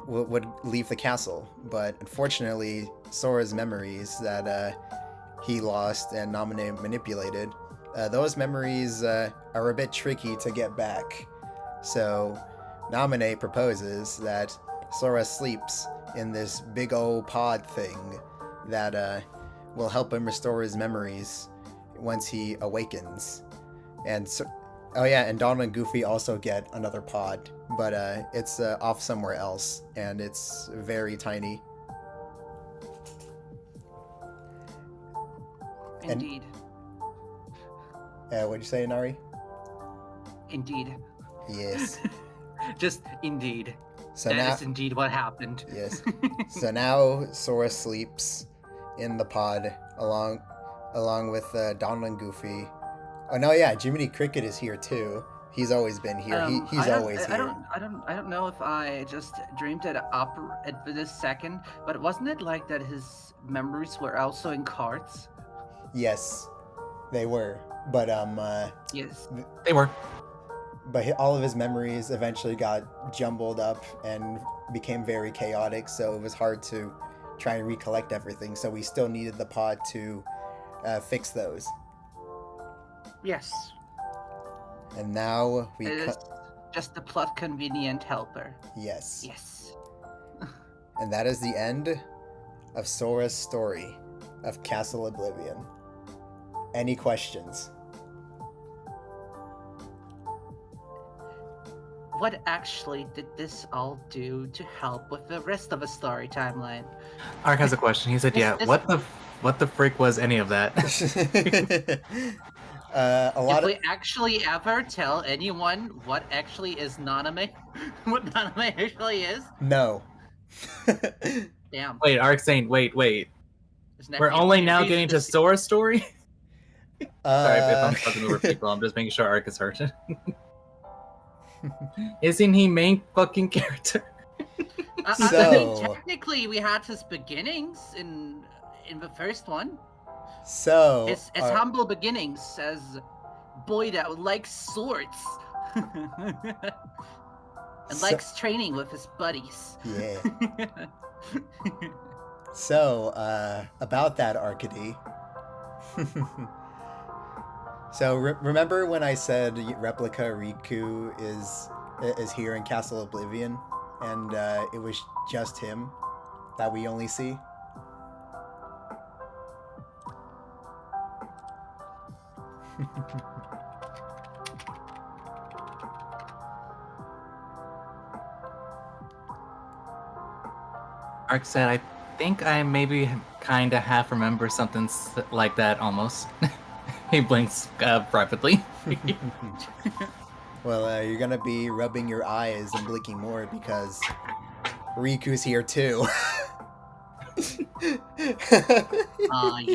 S2: would leave the castle. But unfortunately, Sora's memories that he lost and Namine manipulated, those memories are a bit tricky to get back. So Namine proposes that Sora sleeps in this big old pod thing that will help him restore his memories once he awakens. And and Donald and Goofy also get another pod, but it's off somewhere else, and it's very tiny.
S1: Indeed.
S2: What'd you say, Inari?
S1: Indeed.
S2: Yes.
S1: Just indeed.
S2: So
S1: That is indeed what happened.
S2: Yes. So now Sora sleeps in the pod along with Donald and Goofy. Oh no, yeah, Jiminy Cricket is here too. He's always been here. He's always here.
S1: I don't know if I just dreamed it up at this second, but wasn't it like that his memories were also in cards?
S2: Yes, they were. But
S1: Yes.
S3: They were.
S2: but all of his memories eventually got jumbled up and became very chaotic, so it was hard to try and recollect everything. So we still needed the pod to fix those.
S1: Yes.
S2: And now we
S1: It is just a plot convenient helper.
S2: Yes.
S1: Yes.
S2: And that is the end of Sora's story of Castle Oblivion. Any questions?
S1: What actually did this all do to help with the rest of the story timeline?
S3: Ark has a question. He said, "Yeah, what the frick was any of that?"
S2: A lot
S1: If
S2: of
S1: we actually ever tell anyone what actually is Naname, what Naname actually is,
S2: no.
S1: damn.
S3: Wait, Ark's saying, wait.
S1: His
S3: We're
S1: nephew
S3: only now
S1: reads
S3: getting to
S1: this-
S3: Sora's story? Sorry if I'm talking over
S2: Uh,
S3: people. I'm just making sure Ark is hurt. Isn't he main fucking character?
S1: I
S2: So-
S1: mean, technically, we had his beginnings in the first one.
S2: So
S1: His humble beginnings as a boy that likes swords and
S2: So-
S1: likes training with his buddies.
S2: yeah. So, about that Arcady. So remember when I said replica Riku is here in Castle Oblivion, and it was just him that we only see?
S3: Ark said, I think I maybe kind of half remember something like that almost. He blinks rapidly.
S2: Well, you're gonna be rubbing your eyes and blinking more because Riku's here too.
S1: Yes.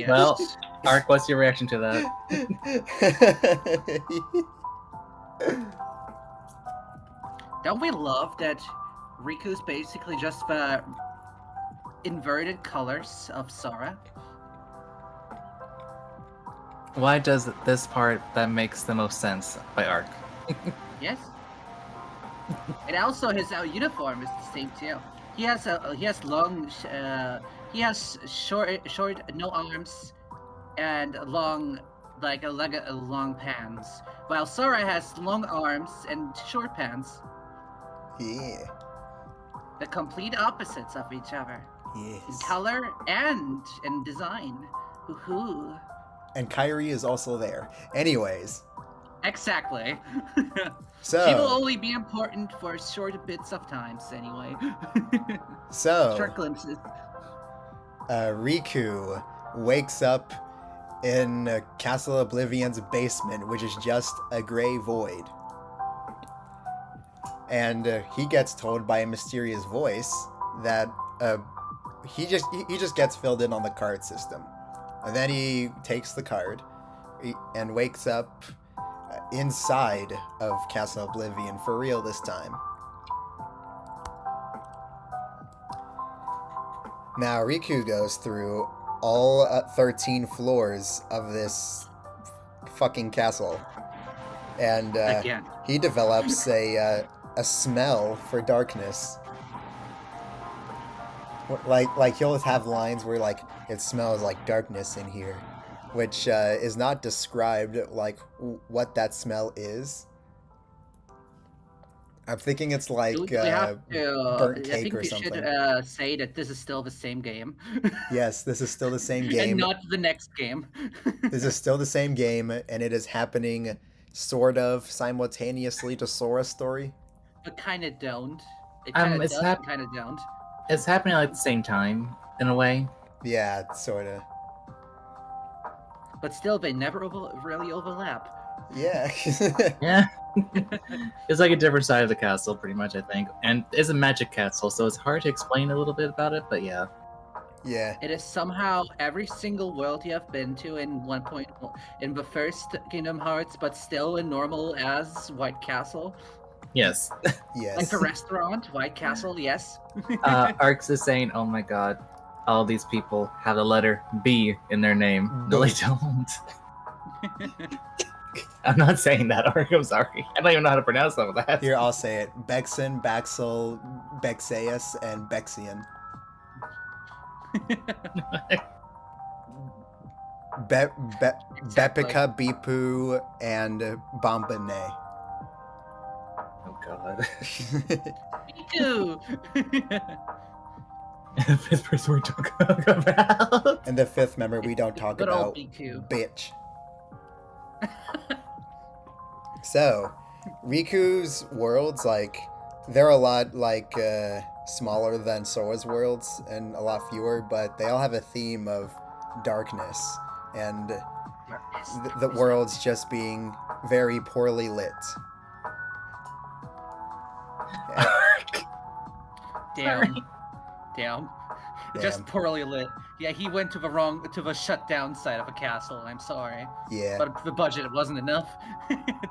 S3: Well, Ark, what's your reaction to that?
S1: Don't we love that Riku's basically just the inverted colors of Sora?
S3: Why does this part that makes the most sense by Ark?
S1: Yes. And also his uniform is the same too. He has long he has short no arms and long long pants, while Sora has long arms and short pants.
S2: Yeah.
S1: The complete opposites of each other in
S2: Yes.
S1: color and in design. Woohoo!
S2: And Kyrie is also there. Anyways,
S1: Exactly.
S2: so
S1: She will only be important for short bits of times anyway.
S2: so
S1: Short glimpses.
S2: Riku wakes up in Castle Oblivion's basement, which is just a gray void. And he gets told by a mysterious voice that he just gets filled in on the card system. And then he takes the card and wakes up inside of Castle Oblivion for real this time. Now Riku goes through all 13 floors of this fucking castle, and
S1: Again.
S2: he develops a smell for darkness. Like he'll have lines where like it smells like darkness in here, which is not described like what that smell is. I'm thinking it's like
S1: We have to,
S2: burnt
S1: I
S2: cake
S1: think
S2: or
S1: we
S2: something.
S1: should say that this is still the same game.
S2: Yes, this is still the same
S1: And
S2: game.
S1: not the next game.
S2: This is still the same game, and it is happening sort of simultaneously to Sora's story.
S1: But kind of don't. It kind of
S3: it's
S1: does,
S3: hap-
S1: kind of don't.
S3: It's happening like at the same time, in a way.
S2: Yeah, sort of.
S1: But still, they never really overlap.
S2: Yeah.
S3: Yeah. It's like a different side of the castle, pretty much, I think. And it's a magic castle, so it's hard to explain a little bit about it, but yeah.
S2: Yeah.
S1: It is somehow every single world you have been to in 1.1 in the first Kingdom Hearts, but still in normal as White Castle.
S3: Yes.
S2: Yes.
S1: Like the restaurant, White Castle, yes.
S3: Arx is saying, oh my god, all these people have the letter B in their name. No, they don't. I'm not saying that, Ark. I'm sorry. I don't even know how to pronounce some of that.
S2: Here, I'll say it. Bexon, Baxel, Bexeus, and Bexian. Be- Be-
S1: Exactly.
S2: Bepika, Bipu, and Bombane.
S3: Oh god.
S1: Miku!
S3: The fifth person we're talking about.
S2: And the fifth member we don't talk
S1: Good old
S2: about,
S1: Miku.
S2: bitch. So, Riku's worlds, like, they're a lot, like, smaller than Sora's worlds and a lot fewer, but they all have a theme of darkness and the worlds just being very poorly lit.
S1: Damn. Damn. Just
S2: Damn.
S1: poorly lit. Yeah, he went to the shut down side of a castle. I'm sorry,
S2: Yeah.
S1: but the budget wasn't enough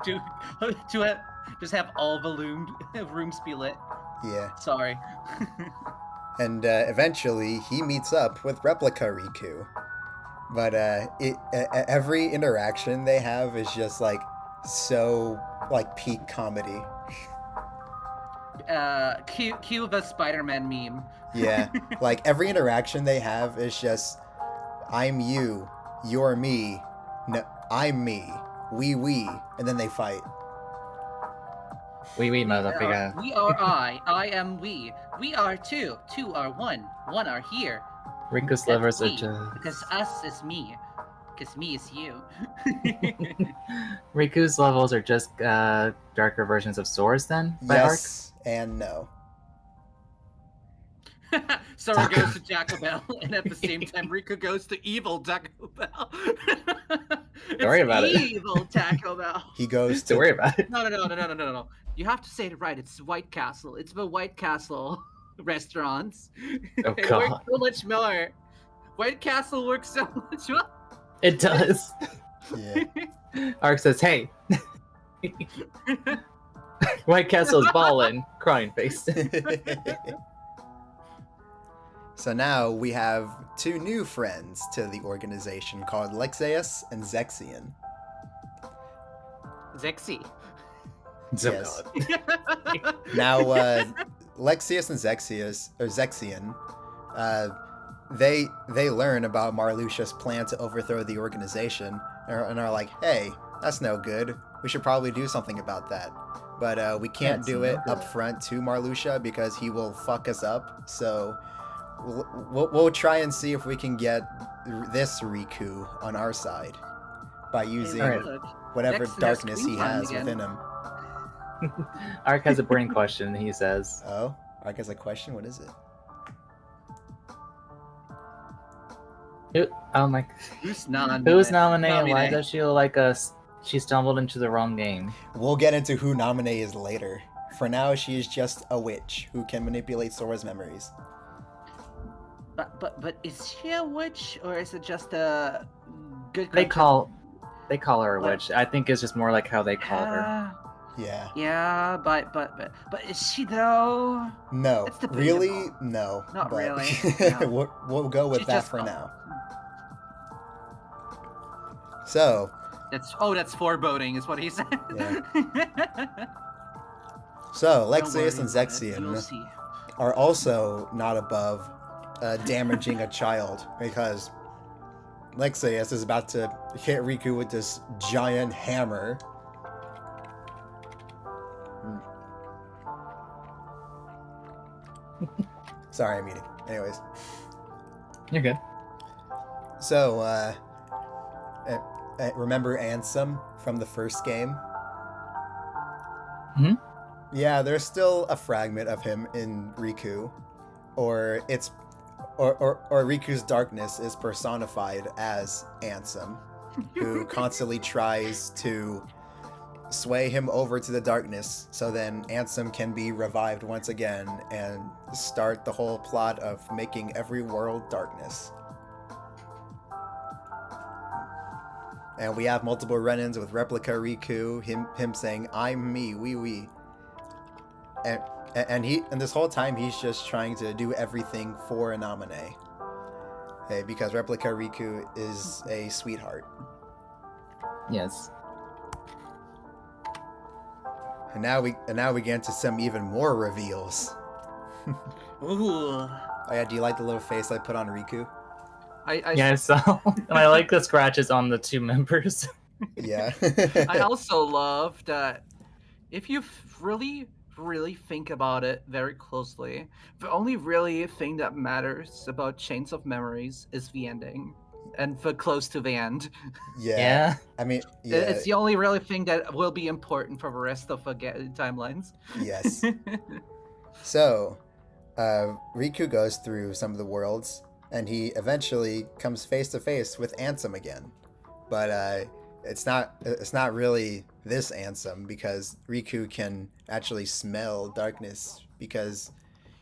S1: to just have all the rooms be lit.
S2: Yeah.
S1: Sorry.
S2: And eventually he meets up with Replica Riku. But every interaction they have is just like so like peak comedy.
S1: Cue the Spider-Man meme.
S2: Yeah, like every interaction they have is just I'm you, you're me, no, I'm me, we, and then they fight.
S3: We motherfucker.
S1: We are I am we. We are two are one are here.
S3: Riku's
S1: That's
S3: lovers are
S1: we,
S3: just.
S1: because us is me. Because me is you.
S3: Riku's levels are just darker versions of Sora's then? By
S2: Yes and no.
S1: Sora goes to Taco Bell, and at the same time, Riku goes to evil Taco Bell. Don't
S3: worry about it.
S1: Evil Taco Bell.
S2: He goes
S3: Don't
S2: to
S3: worry about it.
S1: No. You have to say it right. It's White Castle. It's the White Castle restaurants.
S3: Oh
S1: It works
S3: god.
S1: so much more. White Castle works so much more.
S3: It does.
S2: yeah.
S3: Ark says, hey. White Castle's ballin', crying face.
S2: So now we have two new friends to the organization called Lexaeus and Zexion.
S1: Zexy.
S3: So
S2: Yes.
S3: god.
S2: Now, Lexius and Zexion, they learn about Marluxia's plan to overthrow the organization and are like, hey, that's no good. We should probably do something about that. But we can't
S3: That's
S2: do
S3: no
S2: it
S3: good.
S2: up front to Marluxia because he will fuck us up. So we'll try and see if we can get this Riku on our side by using
S3: Alright.
S2: whatever
S1: Next to
S2: darkness
S1: screen
S2: he
S1: time
S2: has
S1: again.
S2: within him.
S3: Ark has a burning question, he says.
S2: Oh, Ark has a question. What is it?
S3: Oh my.
S1: Who's nominated?
S3: Who's nominated? Why
S1: Nominate.
S3: does she look like she stumbled into the wrong game?
S2: We'll get into who Namine is later. For now, she is just a witch who can manipulate Sora's memories.
S1: But is she a witch, or is it just a good?
S3: They call her a
S1: What?
S3: witch. I think it's just more like how they call her.
S2: Yeah.
S1: Yeah, but is she though?
S2: No.
S1: It's debatable.
S2: Really? No.
S1: Not
S2: but
S1: really, no.
S2: we'll go with
S1: She's
S2: that
S1: just-
S2: for now. So,
S1: That's foreboding, is what he said.
S2: Yeah.
S1: Don't
S2: so
S1: worry
S2: Lexius and
S1: about it,
S2: Zexion
S1: you'll see.
S2: are also not above damaging a child because Lexius is about to hit Riku with this giant hammer. Sorry, I'm eating. Anyways,
S3: You're good.
S2: so remember Ansem from the first game?
S3: Mhm.
S2: Yeah, there's still a fragment of him in Riku, or Riku's darkness is personified as Ansem, who constantly tries to sway him over to the darkness so then Ansem can be revived once again and start the whole plot of making every world darkness. And we have multiple run-ins with Replica Riku, him saying, I'm me, we. And this whole time he's just trying to do everything for Inamine. Hey, because Replica Riku is a sweetheart.
S3: Yes.
S2: And now we get into some even more reveals.
S1: Ooh.
S2: Oh yeah, do you like the little face I put on Riku?
S1: I
S3: Yeah, I saw. And I like the scratches on the two members.
S2: Yeah.
S1: I also love that if you really think about it very closely, the only really thing that matters about Chains of Memories is the ending and the close to the end.
S2: Yeah.
S3: Yeah.
S2: I mean,
S1: It's
S2: yeah,
S1: the only really thing that will be important for the rest of the timelines.
S2: yes. So, Riku goes through some of the worlds, and he eventually comes face to face with Ansem again. But it's not really this Ansem because Riku can actually smell darkness because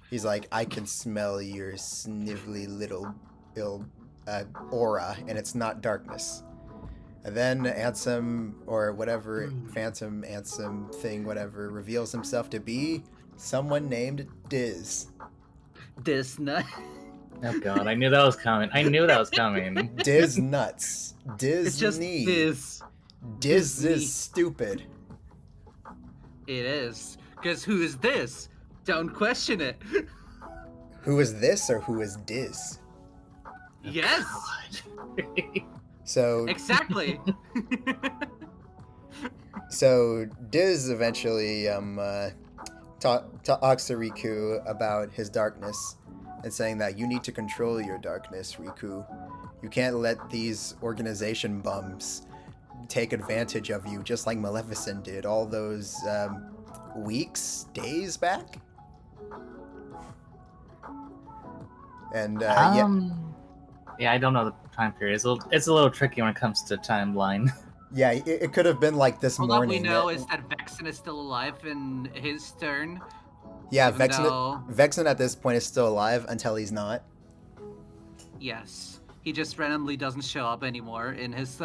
S2: he's like, I can smell your snivelly little ill aura, and it's not darkness. And then Ansem, or whatever, Phantom Ansem thing, whatever, reveals himself to be someone named Diz.
S1: This nut.
S3: Oh god, I knew that was coming. I knew that was coming.
S2: Diz nuts. Diz
S1: It's just
S2: knee.
S1: this.
S2: Diz
S1: Disney.
S2: is stupid.
S1: It is. Because who is this? Don't question it.
S2: Who is this or who is Diz?
S1: Yes,
S2: So
S1: exactly.
S2: so Diz eventually talks to Riku about his darkness and saying that you need to control your darkness, Riku. You can't let these organization bums take advantage of you just like Maleficent did all those days back. And
S3: Yeah, I don't know the time period. It's a little tricky when it comes to timeline.
S2: yeah, it could have been like this
S1: All that
S2: morning.
S1: we know is that Vexen is still alive in his turn.
S2: Yeah,
S1: even though-
S2: Vexen at this point is still alive until he's not.
S1: Yes, he just randomly doesn't show up anymore in his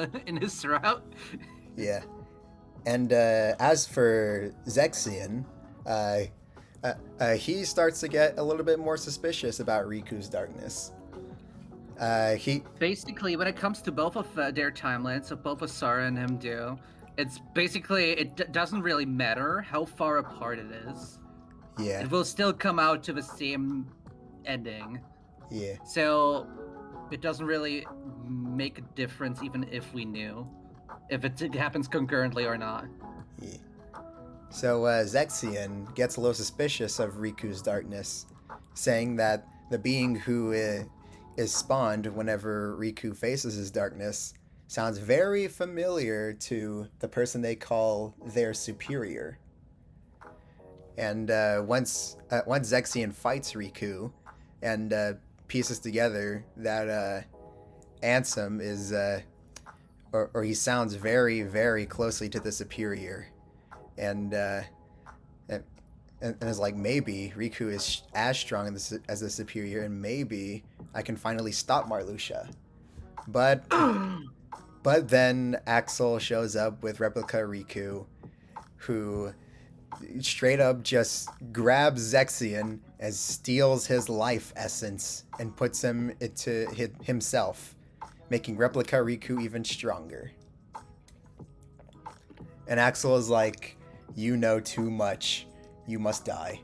S1: route.
S2: Yeah. And as for Zexion, he starts to get a little bit more suspicious about Riku's darkness. He
S1: Basically, when it comes to both of their timelines, of both Asara and him do, it's basically it doesn't really matter how far apart it is.
S2: yeah,
S1: It will still come out to the same ending.
S2: yeah.
S1: So it doesn't really make a difference even if we knew if it happens concurrently or not.
S2: Yeah. So Zexion gets a little suspicious of Riku's darkness, saying that the being who is spawned whenever Riku faces his darkness sounds very familiar to the person they call their superior. And once Zexion fights Riku and pieces together that Ansem is, or he sounds very, very closely to the superior. And is like, maybe Riku is as strong as the superior, and maybe I can finally stop Marluxia. But then Axel shows up with Replica Riku, who straight up just grabs Zexion and steals his life essence and puts him into himself, making Replica Riku even stronger. And Axel is like, you know too much. You must die.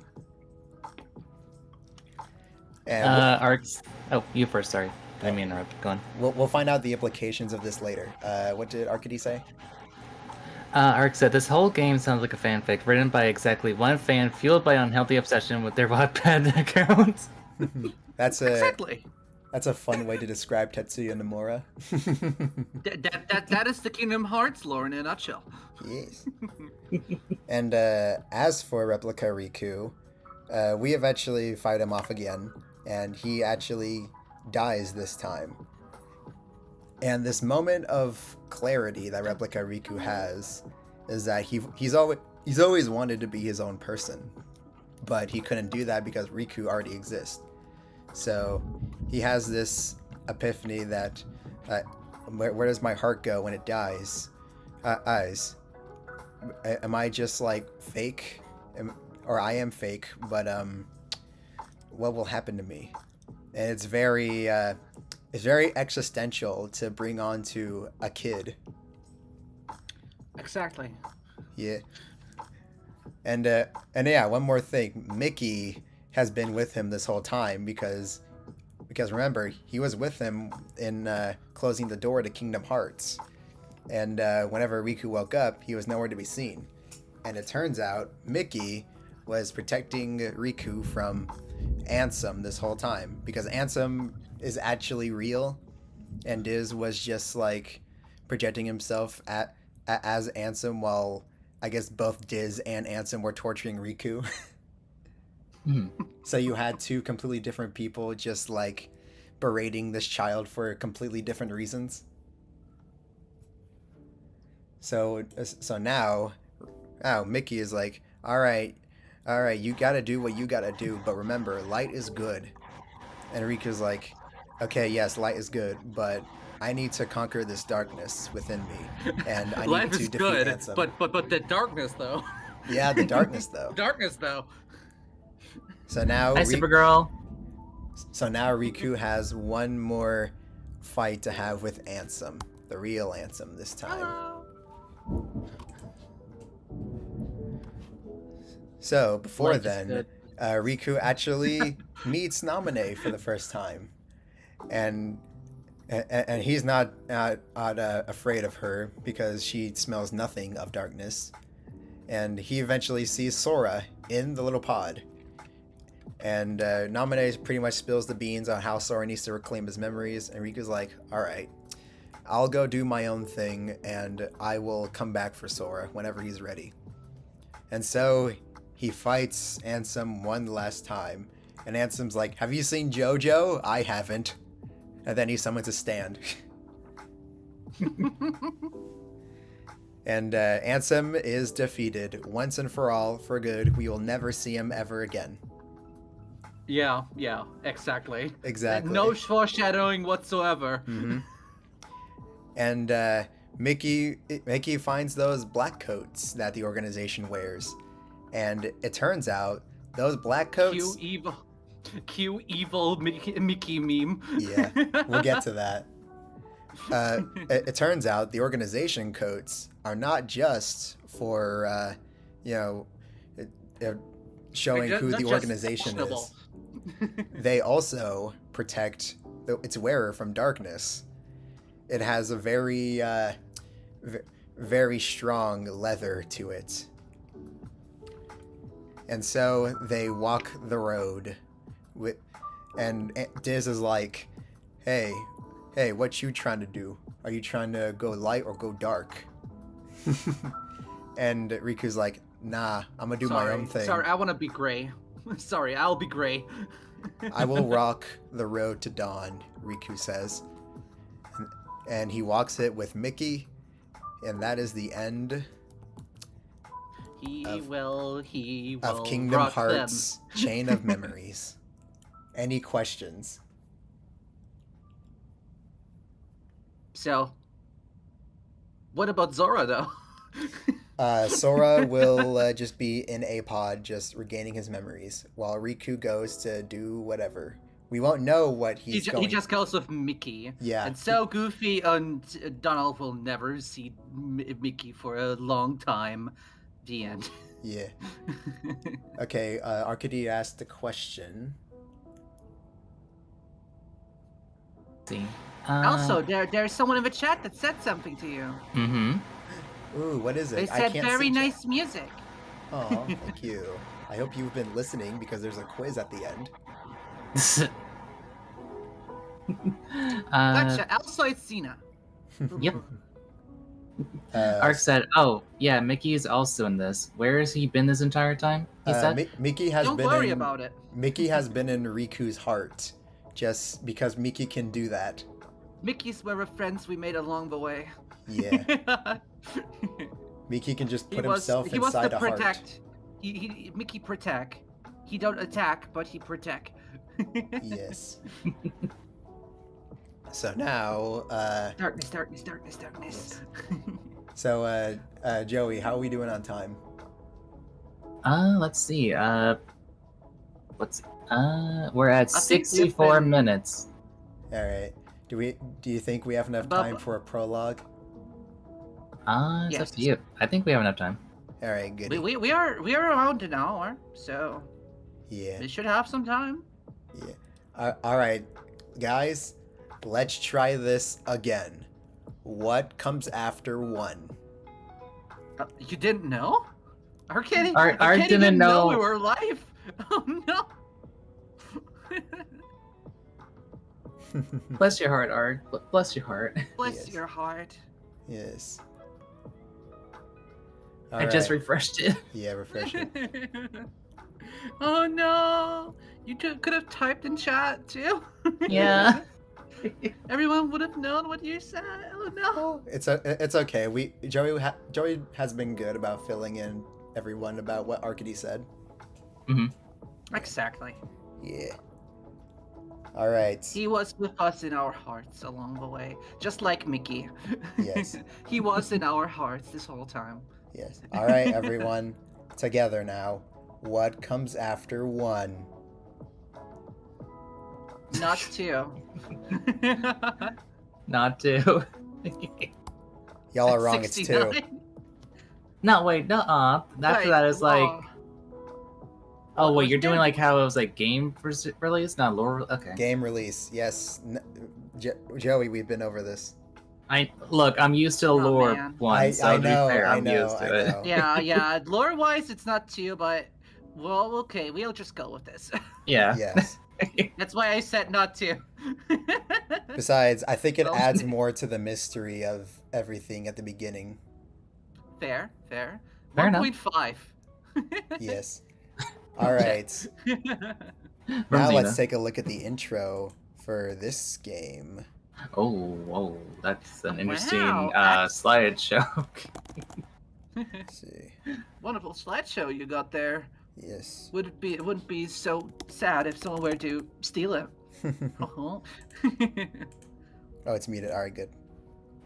S2: And
S3: Arcs. Oh, you first. Sorry, didn't mean to interrupt. Go on.
S2: we'll find out the implications of this later. What did Arcady say?
S3: Arc said, this whole game sounds like a fanfic written by exactly one fan fueled by unhealthy obsession with their Wattpad account.
S2: That's
S1: Exactly.
S2: a fun way to describe Tetsuya Nomura.
S1: That is the Kingdom Hearts lore in a nutshell.
S2: Yes. And as for Replica Riku, we eventually fight him off again, and he actually dies this time. And this moment of clarity that Replica Riku has is that he's always wanted to be his own person, but he couldn't do that because Riku already exists. So he has this epiphany that where does my heart go when it dies? Eyes. Am I just like fake? Or I am fake, but what will happen to me? And it's very existential to bring onto a kid.
S1: Exactly.
S2: Yeah. And yeah, one more thing. Mickey has been with him this whole time because because remember, he was with him in closing the door to Kingdom Hearts. And whenever Riku woke up, he was nowhere to be seen. And it turns out Mickey was protecting Riku from Ansem this whole time, because Ansem is actually real, and Diz was just like projecting himself as Ansem, while I guess both Diz and Ansem were torturing Riku. So you had two completely different people just like berating this child for completely different reasons. So now Mickey is like, all right, you gotta do what you gotta do, but remember, light is good. And Riku's like, okay, yes, light is good, but I need to conquer this darkness within me, and I need
S1: Life
S2: to
S1: is
S2: defeat
S1: good,
S2: Ansem.
S1: but the darkness though.
S2: Yeah, the darkness though.
S1: Darkness though.
S2: So now,
S3: Hi, Supergirl.
S2: So now Riku has one more fight to have with Ansem, the real Ansem this time.
S1: Hello.
S2: So before
S3: Life is
S2: then,
S3: good.
S2: Riku actually meets Namine for the first time, and he's not afraid of her because she smells nothing of darkness, and he eventually sees Sora in the little pod, and Namine pretty much spills the beans on how Sora needs to reclaim his memories, and Riku's like, all right, I'll go do my own thing, and I will come back for Sora whenever he's ready. And so he fights Ansem one last time, and Ansem's like, have you seen JoJo? I haven't. And then he summons a stand. And Ansem is defeated once and for all, for good. We will never see him ever again.
S1: Yeah, exactly.
S2: Exactly.
S1: No foreshadowing whatsoever.
S2: Mm-hmm. And Mickey finds those black coats that the organization wears. And it turns out those black coats...
S1: Cue evil Mickey meme.
S2: Yeah, we'll get to that. It turns out the organization coats are not just for, showing who the organization is. They also protect its wearer from darkness. It has a very, very strong leather to it. And so they walk the road. And Diz is like, hey, what you trying to do? Are you trying to go light or go dark? And Riku's like, nah, I'm gonna do my own thing.
S1: Sorry, I want to be gray. Sorry, I'll be gray.
S2: I will rock the road to dawn, Riku says. And he walks it with Mickey, and that is the end of Kingdom Hearts Chain of Memories. Any questions?
S1: So, what about Zora though?
S2: Sora will just be in a pod, just regaining his memories, while Riku goes to do whatever. We won't know what he's going.
S1: He just goes with Mickey.
S2: Yeah.
S1: And so Goofy and Donald will never see Mickey for a long time. The end.
S2: Yeah. Okay, Arcady asked the question.
S3: See.
S1: Also, there's someone in the chat that said something to you.
S3: Mm-hmm.
S2: Ooh, what is it?
S1: They said very nice music.
S2: Oh, thank you. I hope you've been listening because there's a quiz at the end.
S1: Gotcha. Also, it's Cena.
S3: Yep. Ark said, "Oh, yeah, Mickey is also in this. Where has he been this entire time?" He said.
S2: Mickey has
S1: Don't
S2: been
S1: worry
S2: in,
S1: about it.
S2: Mickey has been in Riku's heart, just because Mickey can do that.
S1: Mickey's were friends we made along the way.
S2: Yeah. Mickey can just put himself inside a heart.
S1: Mickey protect. He don't attack, but he protect.
S2: Yes. So now,
S1: Darkness.
S2: Yes. So, Joey, how are we doing on time?
S3: Let's see. We're at 64 minutes.
S2: All right. Do you think we have enough time for a prologue?
S3: It's
S1: Yes.
S3: up to you. I think we have enough time.
S2: All right, good.
S1: We are around an hour, so
S2: Yeah.
S1: we should have some time.
S2: Yeah. All right. guys, let's try this again. What comes after 1?
S1: You didn't know? Arcady,
S3: Art
S1: Arcady
S3: didn't know.
S1: we were live. Oh no.
S3: Bless your heart, Art. Bless your heart.
S1: Bless
S2: Yes.
S1: your heart.
S2: Yes.
S3: I just
S2: Alright.
S3: refreshed it.
S2: Yeah, refresh it.
S1: Oh no! You could have typed in chat too.
S3: Yeah.
S1: Everyone would have known what you said. Oh no!
S2: Oh, it's okay. Joey has been good about filling in everyone about what Arcady said.
S1: Exactly.
S2: Yeah. All right.
S1: He was with us in our hearts along the way, just like Mickey.
S2: Yes.
S1: He was in our hearts this whole time.
S2: Yes. All right, everyone, together now. What comes after 1?
S1: Not 2.
S3: Not 2.
S2: Y'all are wrong. It's 2.
S1: 69.
S3: No, wait, no. After
S1: Wait,
S3: that is like.
S1: wrong.
S3: Oh
S1: What
S3: wait,
S1: was
S3: you're doing
S1: it?
S3: like how it was like game release, not lore. Okay.
S2: Game release. Yes. Joey, we've been over this.
S3: I'm used to the
S1: Oh,
S3: lore
S1: man.
S3: one, so
S2: I
S3: to be
S2: know.
S3: fair,
S2: I
S3: I'm
S2: know.
S3: used to
S2: I
S3: it.
S2: know.
S1: Yeah. Lore-wise, it's not 2, but well, okay, we'll just go with this.
S3: Yeah.
S2: Yes.
S1: That's why I said not 2.
S2: Besides, I think it
S1: Well-
S2: adds more to the mystery of everything at the beginning.
S1: Fair.
S3: Fair enough.
S1: 1.5.
S2: Yes. All right. Now
S3: From
S2: let's
S3: Xena.
S2: take a look at the intro for this game.
S3: Oh, whoa, that's an
S1: Wow,
S3: interesting
S1: that's-
S3: slideshow.
S2: Let's see.
S1: Wonderful slideshow you got there.
S2: Yes.
S1: It wouldn't be so sad if someone were to steal it. Uh-huh.
S2: Oh, it's muted. All right, good.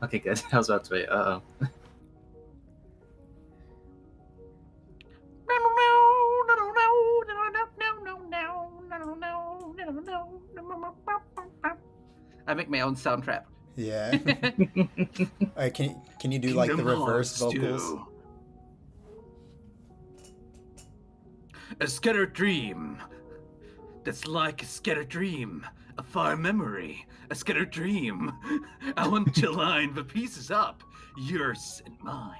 S3: Okay, good. I was about to wait. Uh oh.
S1: I make my own soundtrack.
S2: Yeah. All right, can you do like the
S1: Kingdom
S2: reverse
S1: Hearts
S2: vocals?
S1: 2. A scattered dream. That's like a scattered dream. A far memory. A scattered dream. I want to line the pieces up. Yours and mine.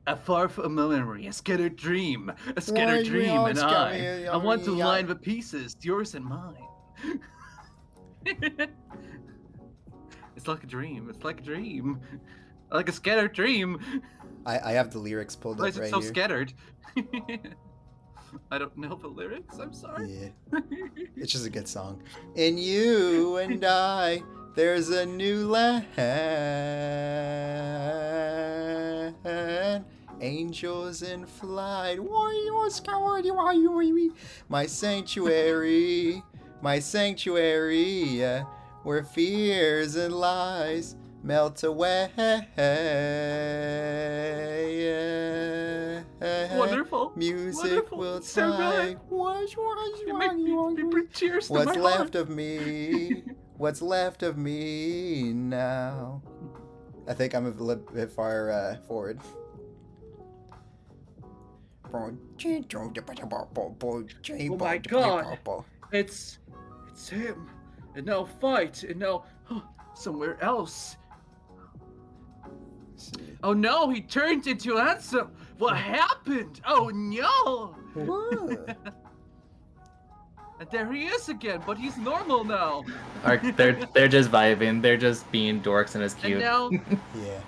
S1: A far from memory, a scattered dream, a scattered dream, and I want to line the pieces, yours and mine. It's like a dream. It's like a dream, like a scattered dream.
S2: I have the lyrics pulled
S1: Why
S2: up
S1: is it
S2: right
S1: so
S2: here.
S1: scattered? I don't know the lyrics. I'm sorry.
S2: Yeah, it's just a good song. In you and I, there's a new land. Angels in flight. My sanctuary, where fears and lies melt away.
S1: Wonderful.
S2: Music
S1: Wonderful.
S2: will
S1: So
S2: die.
S1: good. You make me bring tears to
S2: What's
S1: my
S2: left
S1: heart.
S2: of me? What's left of me now? I think I'm a little bit far forward.
S1: Oh my God. It's him. And now fight. And now somewhere else. Oh no, he turned into Ansem. What happened? Oh no. And there he is again, but he's normal now.
S3: They're just vibing. They're just being dorks and it's
S1: And
S3: cute.
S1: now,
S2: Yeah.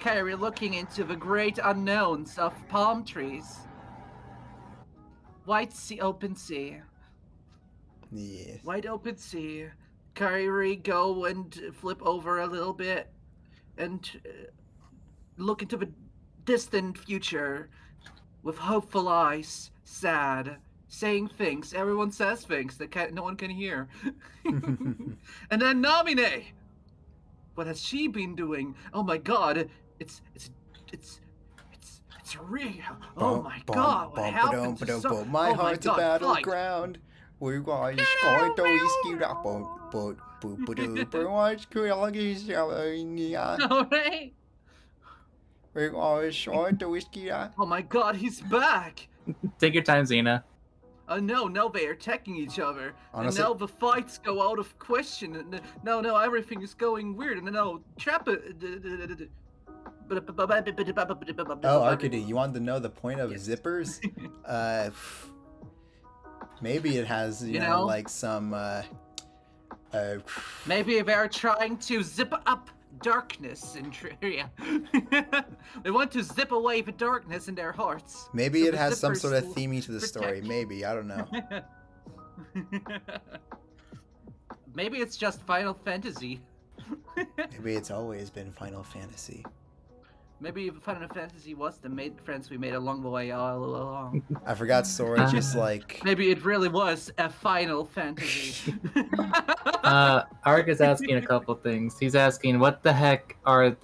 S1: Kyrie looking into the great unknowns of palm trees. White sea, open sea.
S2: Yes.
S1: Wide open sea. Kyrie go and flip over a little bit and look into the distant future with hopeful eyes, sad, saying things. Everyone says things that no one can hear. And then Namine. What has she been doing? Oh my God! It's real. Oh my God! What happened to
S2: My
S1: oh
S2: heart's
S1: my
S2: a
S1: God, fight.
S2: battleground. We're going to whiskey up, but Boop duper watch
S1: All right.
S2: We're always short the whiskey.
S1: Oh my God, he's back.
S3: Take your time, Xena.
S1: No, now they are attacking each other,
S2: Honestly-
S1: and now the fights go out of question. And no, everything is going weird. And no, trap it.
S2: Oh, Arcady, you want to know the point of
S1: Yes.
S2: zippers? Maybe it has, you know, like some,
S1: Maybe they're trying to zip up darkness in Triria. They want to zip away the darkness in their hearts.
S2: maybe
S1: so
S2: it
S1: the
S2: has some
S1: zippers
S2: sort of
S1: will
S2: theming to the story.
S1: protect-
S2: Maybe, I don't know.
S1: Maybe it's just Final Fantasy.
S2: Maybe it's always been Final Fantasy.
S1: Maybe Final Fantasy was the friends we made along the way all along.
S2: I forgot Sora just like...
S1: Maybe it really was a Final Fantasy.
S3: Ark is asking a couple things. He's asking, what the heck are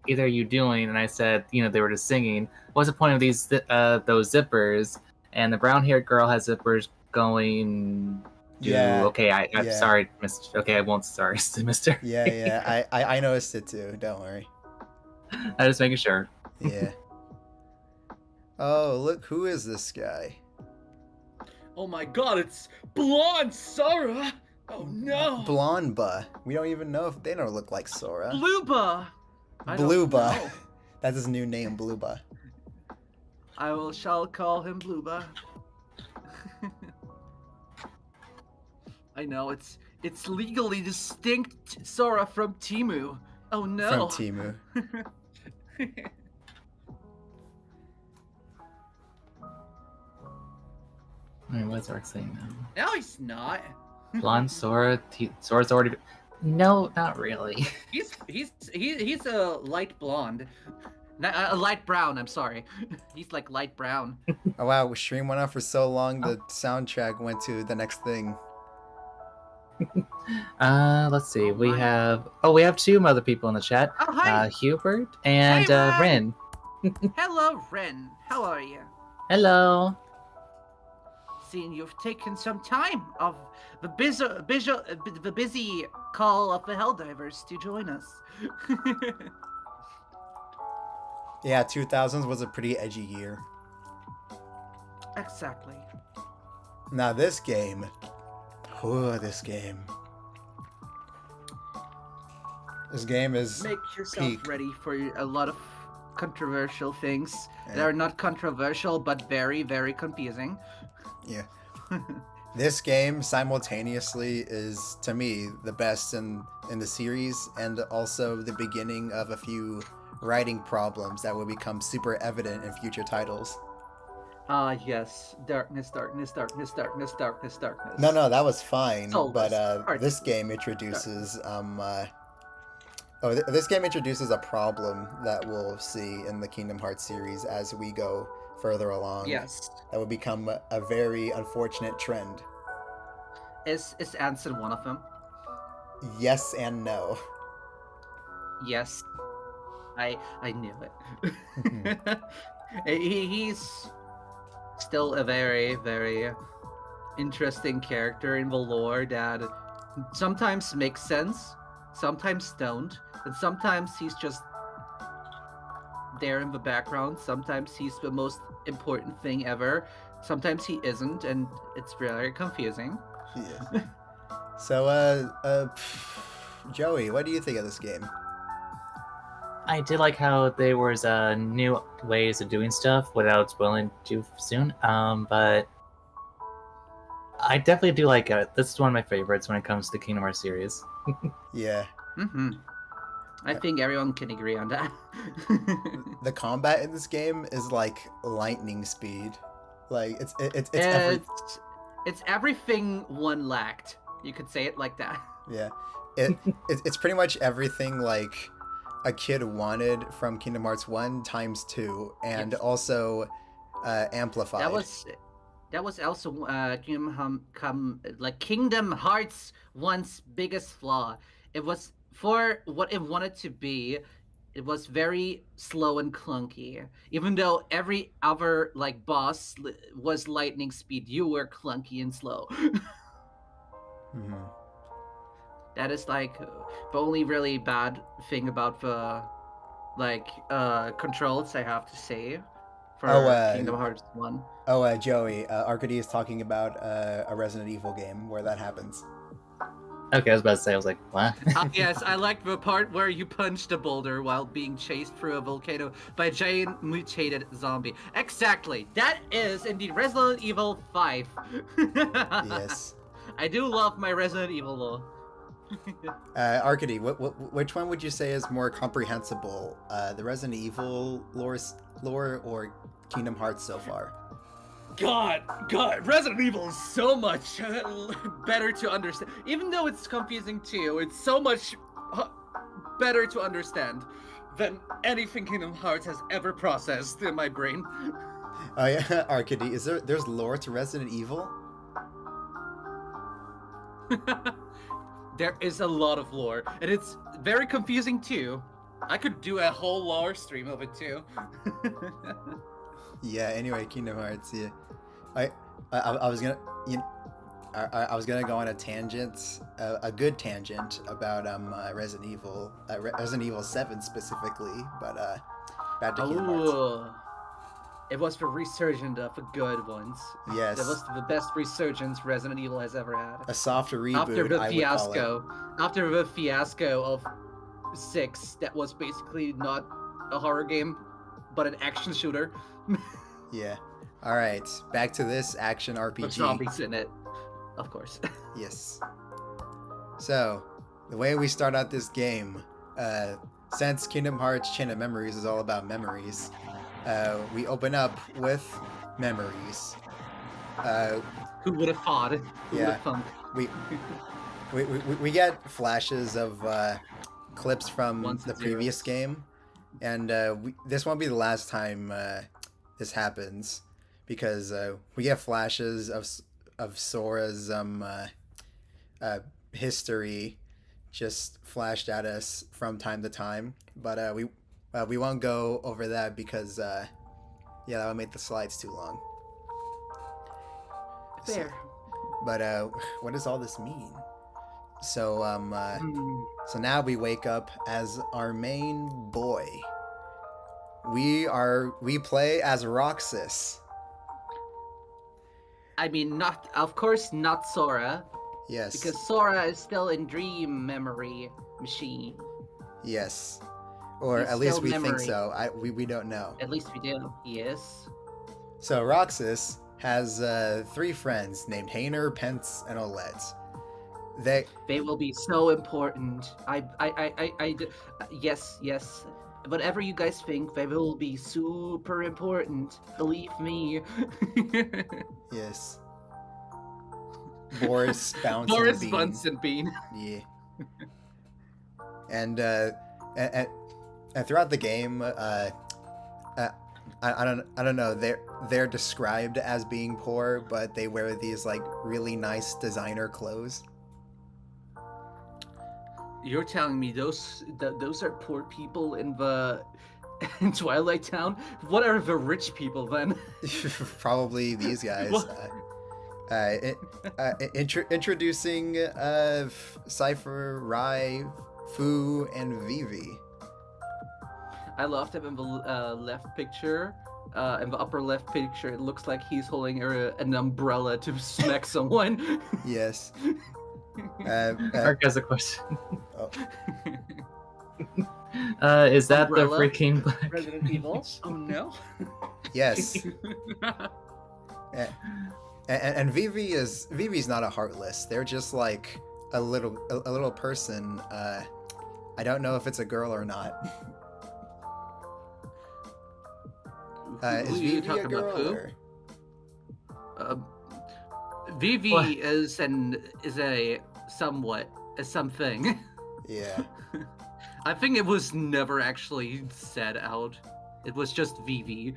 S3: either you doing? And I said, you know, they were just singing. What's the point of these those zippers? And the brown-haired girl has zippers going...
S2: Yeah.
S3: Okay, I'm
S2: yeah.
S3: sorry, Mr. Okay, I won't sorry, Mister.
S2: Yeah, I noticed it too. Don't worry.
S3: I'm just making sure.
S2: Yeah. Oh, look, who is this guy?
S1: Oh my God, it's blonde Sora! Oh no!
S2: Blonba. We don't even know if they don't look like Sora.
S1: Blueba! I don't
S2: Blueba.
S1: know.
S2: That's his new name, Blueba.
S1: shall call him Blueba. I know, it's legally distinct Sora from Timu. Oh no.
S2: From Timu.
S3: Wait, what's Ark saying now?
S1: No, he's not.
S3: Blonde Sora. Sora's already. No, not really.
S1: He's a light blonde. A light brown, I'm sorry. He's like light brown.
S2: Oh wow, stream went on for so long, the soundtrack went to the next thing.
S3: Let's see. We have two other people in the chat.
S1: Oh, hi.
S3: Hubert and
S1: Hey, Ren.
S3: Ren.
S1: Hello, Ren. How are you?
S3: Hello.
S1: Seeing you've taken some time of the busy call of the Helldivers to join us.
S2: Yeah, 2000s was a pretty edgy year.
S1: Exactly.
S2: Now this game. Oh, this game. This game is
S1: Make yourself
S2: peak.
S1: ready for a lot of controversial things that
S2: Yeah.
S1: are not controversial but very, very confusing.
S2: Yeah. This game simultaneously is, to me, the best in the series, and also the beginning of a few writing problems that will become super evident in future titles.
S1: Yes. Darkness, darkness, darkness, darkness, darkness, darkness.
S2: No, that was fine.
S1: Soulless.
S2: But
S1: Hard.
S2: this game introduces this game introduces a problem that we'll see in the Kingdom Hearts series as we go further along.
S1: Yes.
S2: That will become a very unfortunate trend.
S1: Is Ansem one of them?
S2: Yes and no.
S1: Yes. I knew it. He's still a very, very interesting character in the lore that sometimes makes sense, sometimes don't, and sometimes he's just there in the background. Sometimes he's the most important thing ever. Sometimes he isn't, and it's very confusing.
S2: Yeah. So, Joey, what do you think of this game?
S3: I did like how there was new ways of doing stuff without spoiling too soon. But I definitely do like it. This is one of my favorites when it comes to the Kingdom Hearts series.
S2: Yeah.
S1: Mm-hmm. I think everyone can agree on that.
S2: The combat in this game is like lightning speed. Like it's
S1: it's everything one lacked. You could say it like that.
S2: yeah. It's pretty much everything like a kid wanted from Kingdom Hearts 1 times 2, and
S1: Yes.
S2: also amplified.
S1: That was also Kingdom Hearts 1's biggest flaw. It was, for what it wanted to be, it was very slow and clunky. Even though every other boss was lightning speed, you were clunky and slow.
S2: Mhm.
S1: That is like the only really bad thing about the controls I have to say
S2: Oh,
S1: for Kingdom Hearts 1.
S2: Joey, Arcady is talking about a Resident Evil game where that happens.
S3: Okay, I was about to say, I was like, what?
S1: Yes, I like the part where you punch the boulder while being chased through a volcano by a giant mutated zombie. Exactly. That is in the Resident Evil 5.
S2: Yes.
S1: I do love my Resident Evil lore.
S2: Arcady, which one would you say is more comprehensible, the Resident Evil lore or Kingdom Hearts so far?
S1: God, Resident Evil is so much better to understand. Even though it's confusing too, it's so much better to understand than anything Kingdom Hearts has ever processed in my brain.
S2: Oh yeah, Arcady, there's lore to Resident Evil?
S1: There is a lot of lore, and it's very confusing too. I could do a whole lore stream of it too.
S2: Yeah. Anyway, Kingdom Hearts. Yeah, I was gonna I was gonna go on a tangent, a good tangent about Resident Evil, Resident Evil 7 specifically, but back to Kingdom Hearts.
S1: Oh, it was the resurgence of the good ones.
S2: Yes.
S1: That was the best resurgence Resident Evil has ever had.
S2: A soft reboot.
S1: After the
S2: I
S1: fiasco, after the fiasco of 6, that was basically not a horror game, but an action shooter.
S2: Yeah. All right. Back to this action RPG.
S1: With zombies in it, of course.
S2: Yes. So, the way we start out this game, since Kingdom Hearts Chain of Memories is all about memories, we open up with memories.
S1: Who would have thought? Who would
S2: Yeah.
S1: have thunk?
S2: We get flashes of clips from
S1: Ones
S2: the
S1: and
S2: previous
S1: zeros.
S2: game, and this won't be the last time this happens, because we get flashes of Sora's history just flashed at us from time to time, but we won't go over that because yeah, that would make the slides too long.
S1: Fair.
S2: But what does all this mean? So
S1: Hmm.
S2: so now we wake up as our main boy. We play as Roxas.
S1: I mean, of course, not Sora,
S2: Yes.
S1: because Sora is still in Dream Memory Machine.
S2: Yes. Or
S1: He's
S2: at least
S1: still
S2: we think
S1: memory.
S2: so. We don't know.
S1: At least we do. Yes.
S2: So Roxas has 3 friends named Hainer, Pence, and Olette.
S1: They will be so important. Yes. Whatever you guys think, they will be super important. Believe me.
S2: Yes. Boris Bounce
S1: Boris
S2: and Bean.
S1: Bunsen Bean.
S2: Yeah. And throughout the game, I don't know. They're described as being poor, but they wear these like really nice designer clothes.
S1: You're telling me those are poor people in the in Twilight Town? What are the rich people then?
S2: Probably these guys. Introducing Cypher, Rai, Fu, and Vivi.
S1: I love that in the left picture, in the upper left picture, it looks like he's holding an umbrella to smack someone.
S2: Yes.
S3: Mark has a question.
S2: Oh,
S3: Is that
S1: Umbrella?
S3: the freaking black?
S1: Resident Evil? Oh no.
S2: yes. And Vivi's not a heartless. They're just like a little person. I don't know if it's a girl or not.
S1: Who
S2: Is
S1: are you
S2: Vivi a
S1: talking
S2: girl?
S1: about? Who?
S2: Or...
S1: Vivi
S3: What?
S1: is a something.
S2: Yeah.
S1: I think it was never actually said out. It was just Vivi.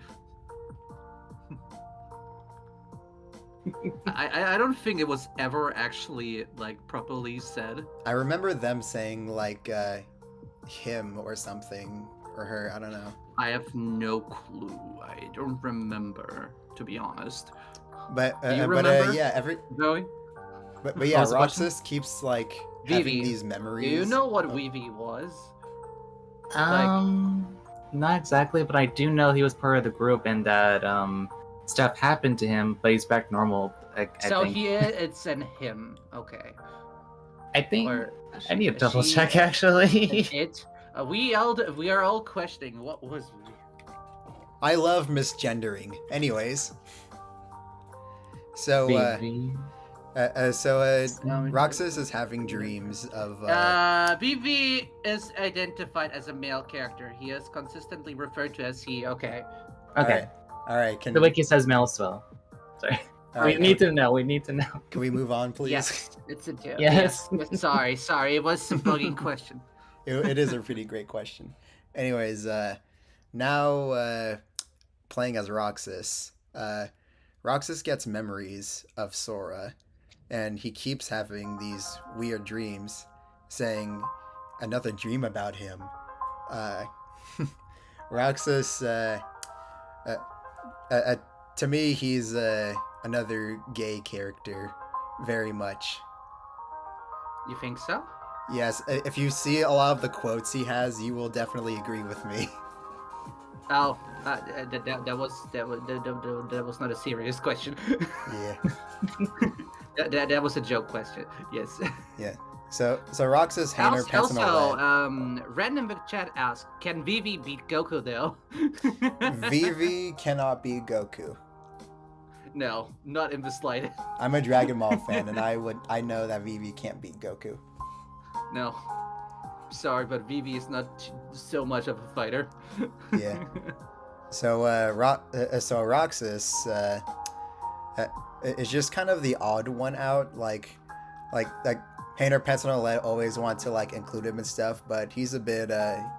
S1: I don't think it was ever actually like properly said.
S2: I remember them saying like him or something, or her. I don't know.
S1: I have no clue. I don't remember, to be honest.
S2: But
S1: Do you remember?
S2: yeah,
S1: Zoe?
S2: but yeah,
S3: was the question?
S2: Roxas keeps like having
S1: Vivi,
S2: these
S1: do
S2: memories.
S1: you know what
S2: of-
S1: Vivi was?
S3: Not exactly, but I do know he was part of the group and that stuff happened to him, but he's back normal. I
S1: So
S3: think.
S1: it's an him. Okay.
S3: I think
S1: Or
S3: I need to double
S1: she,
S3: check
S1: an
S3: actually.
S1: it. We are all questioning what was Vivi.
S2: I love misgendering. Anyways, so
S3: Vivi.
S2: Roxas is having dreams of.
S1: Vivi is identified as a male character. He is consistently referred to as he. Okay.
S3: Okay.
S2: All right. Can
S3: The wiki says male spell. Sorry.
S2: all
S3: We
S2: right,
S3: need to know. We need to know.
S2: Can we move on, please?
S1: Yes, it's a joke.
S3: Yes.
S1: Yes. Sorry. It was a bugging question.
S2: It is a pretty great question. Anyways, now playing as Roxas, Roxas gets memories of Sora, and he keeps having these weird dreams, saying another dream about him. Roxas, to me, he's another gay character, very much.
S1: You think so?
S2: Yes, if you see a lot of the quotes he has, you will definitely agree with me.
S1: Oh, that was not a serious question.
S2: Yeah.
S1: that was a joke question. Yes.
S2: Yeah. So Roxas, Hainer, Pence, and
S1: Also,
S2: Olette.
S1: random in the chat asked, "Can Vivi beat Goku though?"
S2: Vivi cannot be Goku.
S1: No, not in the slightest.
S2: I'm a Dragon Ball fan, and I know that Vivi can't beat Goku.
S1: No. Sorry, but Vivi is not so much of a fighter.
S2: Yeah. So Roxas is just kind of the odd one out. Like Hainer, Pence, and Olette always want to like include him and stuff, but he's a bit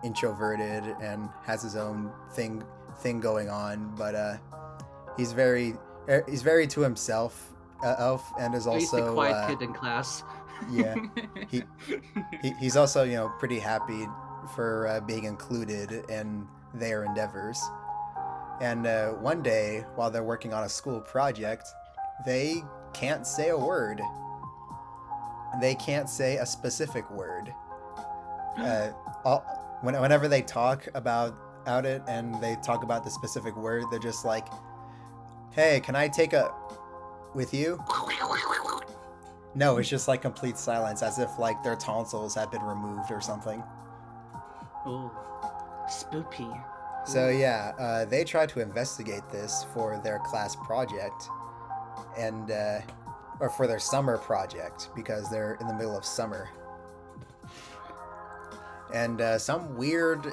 S2: introverted and has his own thing going on. But he's very to himself, and is also
S1: He's the quiet kid in class.
S2: Yeah, he's also pretty happy for being included in their endeavors. And one day, while they're working on a school project, they can't say a word. They can't say a specific word. Whenever they talk about it and they talk about the specific word, they're just like, "Hey, can I take a with you?" No, it's just like complete silence, as if like their tonsils have been removed or something.
S1: Ooh, spooky.
S2: So yeah, they try to investigate this for their class project, and or for their summer project, because they're in the middle of summer. And some weird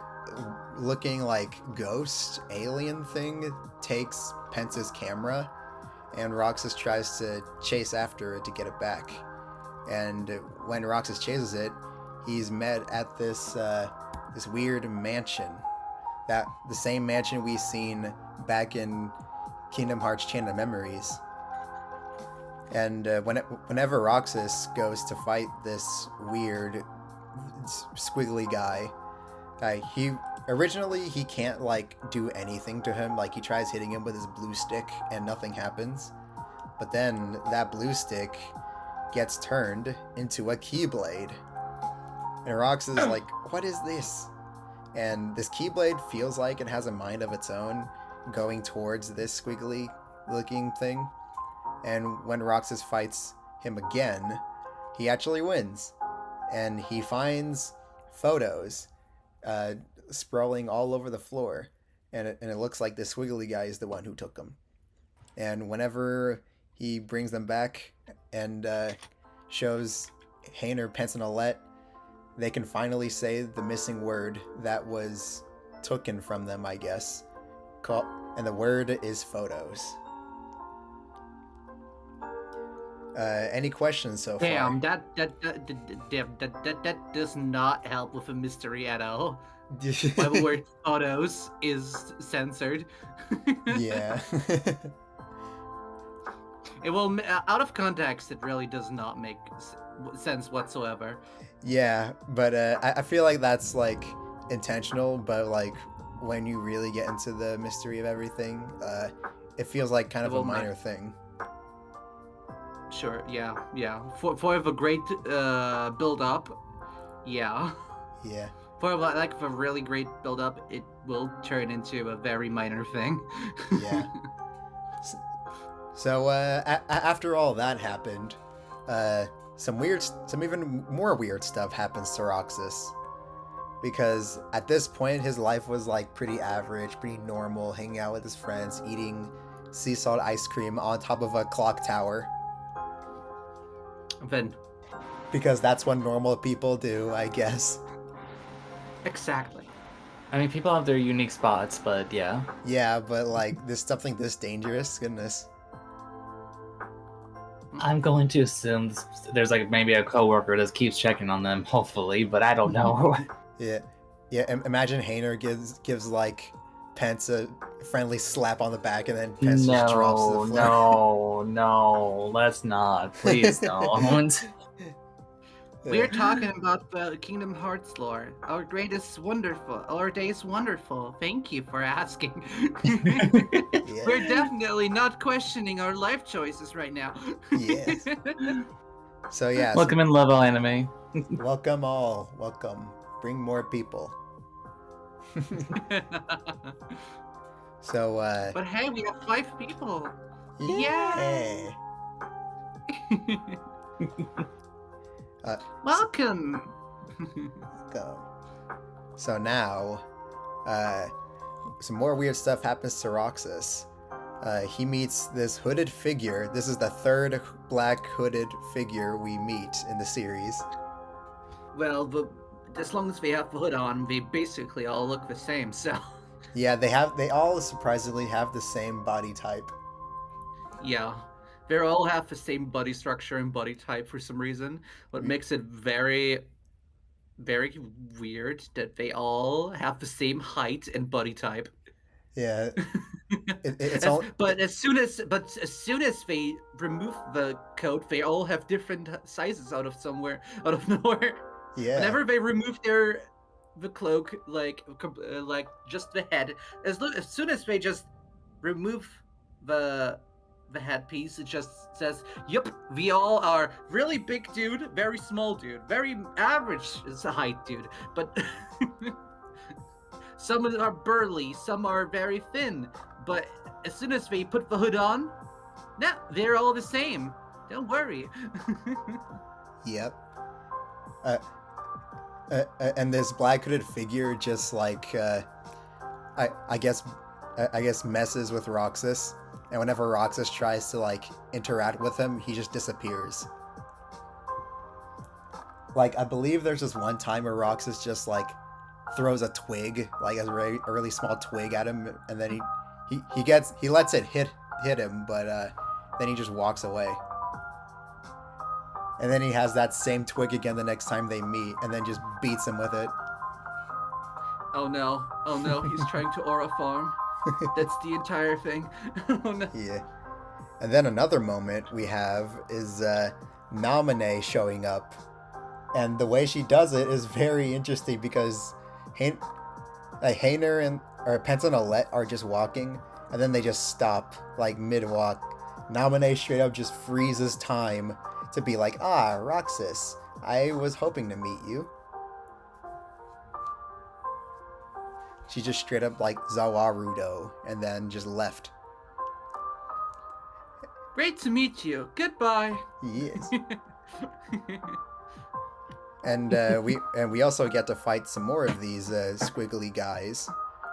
S2: looking like ghost alien thing takes Pence's camera, and Roxas tries to chase after it to get it back. And when Roxas chases it, he's met at this weird mansion. That the same mansion we've seen back in Kingdom Hearts Chain of Memories. And whenever Roxas goes to fight this weird squiggly guy, he can't like do anything to him. Like he tries hitting him with his blue stick and nothing happens. But then that blue stick gets turned into a Keyblade. And Roxas is like, "What is this?" And this Keyblade feels like it has a mind of its own, going towards this squiggly looking thing. And when Roxas fights him again, he actually wins. And he finds photos sprawling all over the floor. And it looks like the squiggly guy is the one who took them. And whenever he brings them back and shows Hainer, Pence, and Olette, they can finally say the missing word that was taken from them, I guess. And the word is photos. Any questions so far?
S1: Damn, that does not help with a mystery at all. Why the word photos is censored.
S2: Yeah.
S1: It will, out of context, it really does not make sense whatsoever.
S2: Yeah, but I feel like that's like intentional, but like when you really get into the mystery of everything, it feels like kind of a minor thing.
S1: Sure. Yeah. For the great build up, yeah.
S2: Yeah.
S1: For like a really great build up, it will turn into a very minor thing.
S2: Yeah. So after all that happened, some even more weird stuff happens to Roxas. Because at this point, his life was like pretty average, pretty normal, hanging out with his friends, eating sea salt ice cream on top of a clock tower.
S1: Then
S2: Because that's what normal people do, I guess.
S1: exactly.
S3: I mean, people have their unique spots, but yeah.
S2: Yeah, but like this something this dangerous, goodness.
S3: I'm going to assume there's like maybe a coworker that keeps checking on them, hopefully, but I don't know.
S2: Yeah, yeah. Imagine Hayner gives like Pence a friendly slap on the back, and then Pence just drops to the floor.
S3: No, let's not. Please don't.
S1: We're talking about the Kingdom Hearts lore. Our day is wonderful. Thank you for asking.
S2: Yeah.
S1: We're definitely not questioning our life choices right now.
S2: Yes. So yeah.
S3: Welcome in Love Anime.
S2: Welcome all. Welcome. Bring more people. So
S1: But hey, we have 5 people.
S2: yeah.
S1: Welcome.
S2: Go. So now, some more weird stuff happens to Roxas. He meets this hooded figure. This is the third black hooded figure we meet in the series.
S1: Well, as long as we have the hood on, we basically all look the same. So
S2: Yeah, they all surprisingly have the same body type.
S1: yeah. They all have the same body structure and body type for some reason. What makes it very, very weird that they all have the same height and body type.
S2: Yeah, it's
S1: As-
S2: all.
S1: but as soon as they remove the coat, they all have different sizes out of nowhere.
S2: Yeah,
S1: Whenever they remove the cloak, like just the head, as soon as they just remove the headpiece, it just says, "Yep, we all are really big dude, very small dude, very average height dude." But some are burly, some are very thin. But as soon as they put the hood on, nah, they're all the same. Don't worry.
S2: Yep. And this black hooded figure just like I guess messes with Roxas, and whenever Roxas tries to like interact with him, he just disappears. Like I believe there's this one time where Roxas just like throws a twig, like a really small twig at him, and then he lets it hit him, but then he just walks away. And then he has that same twig again the next time they meet, and then just beats him with it.
S1: Oh no, he's trying to aura farm. That's the entire thing. Oh no.
S2: Yeah. And then another moment we have is Naminé showing up. And the way she does it is very interesting because Hayner and Pence and Olette are just walking, and then they just stop like mid-walk. Naminé straight up just freezes time to be like, Roxas, I was hoping to meet you. She just straight up like Zawarudo and then just left.
S1: Great to meet you. Goodbye.
S2: Yes. And we also get to fight some more of these squiggly guys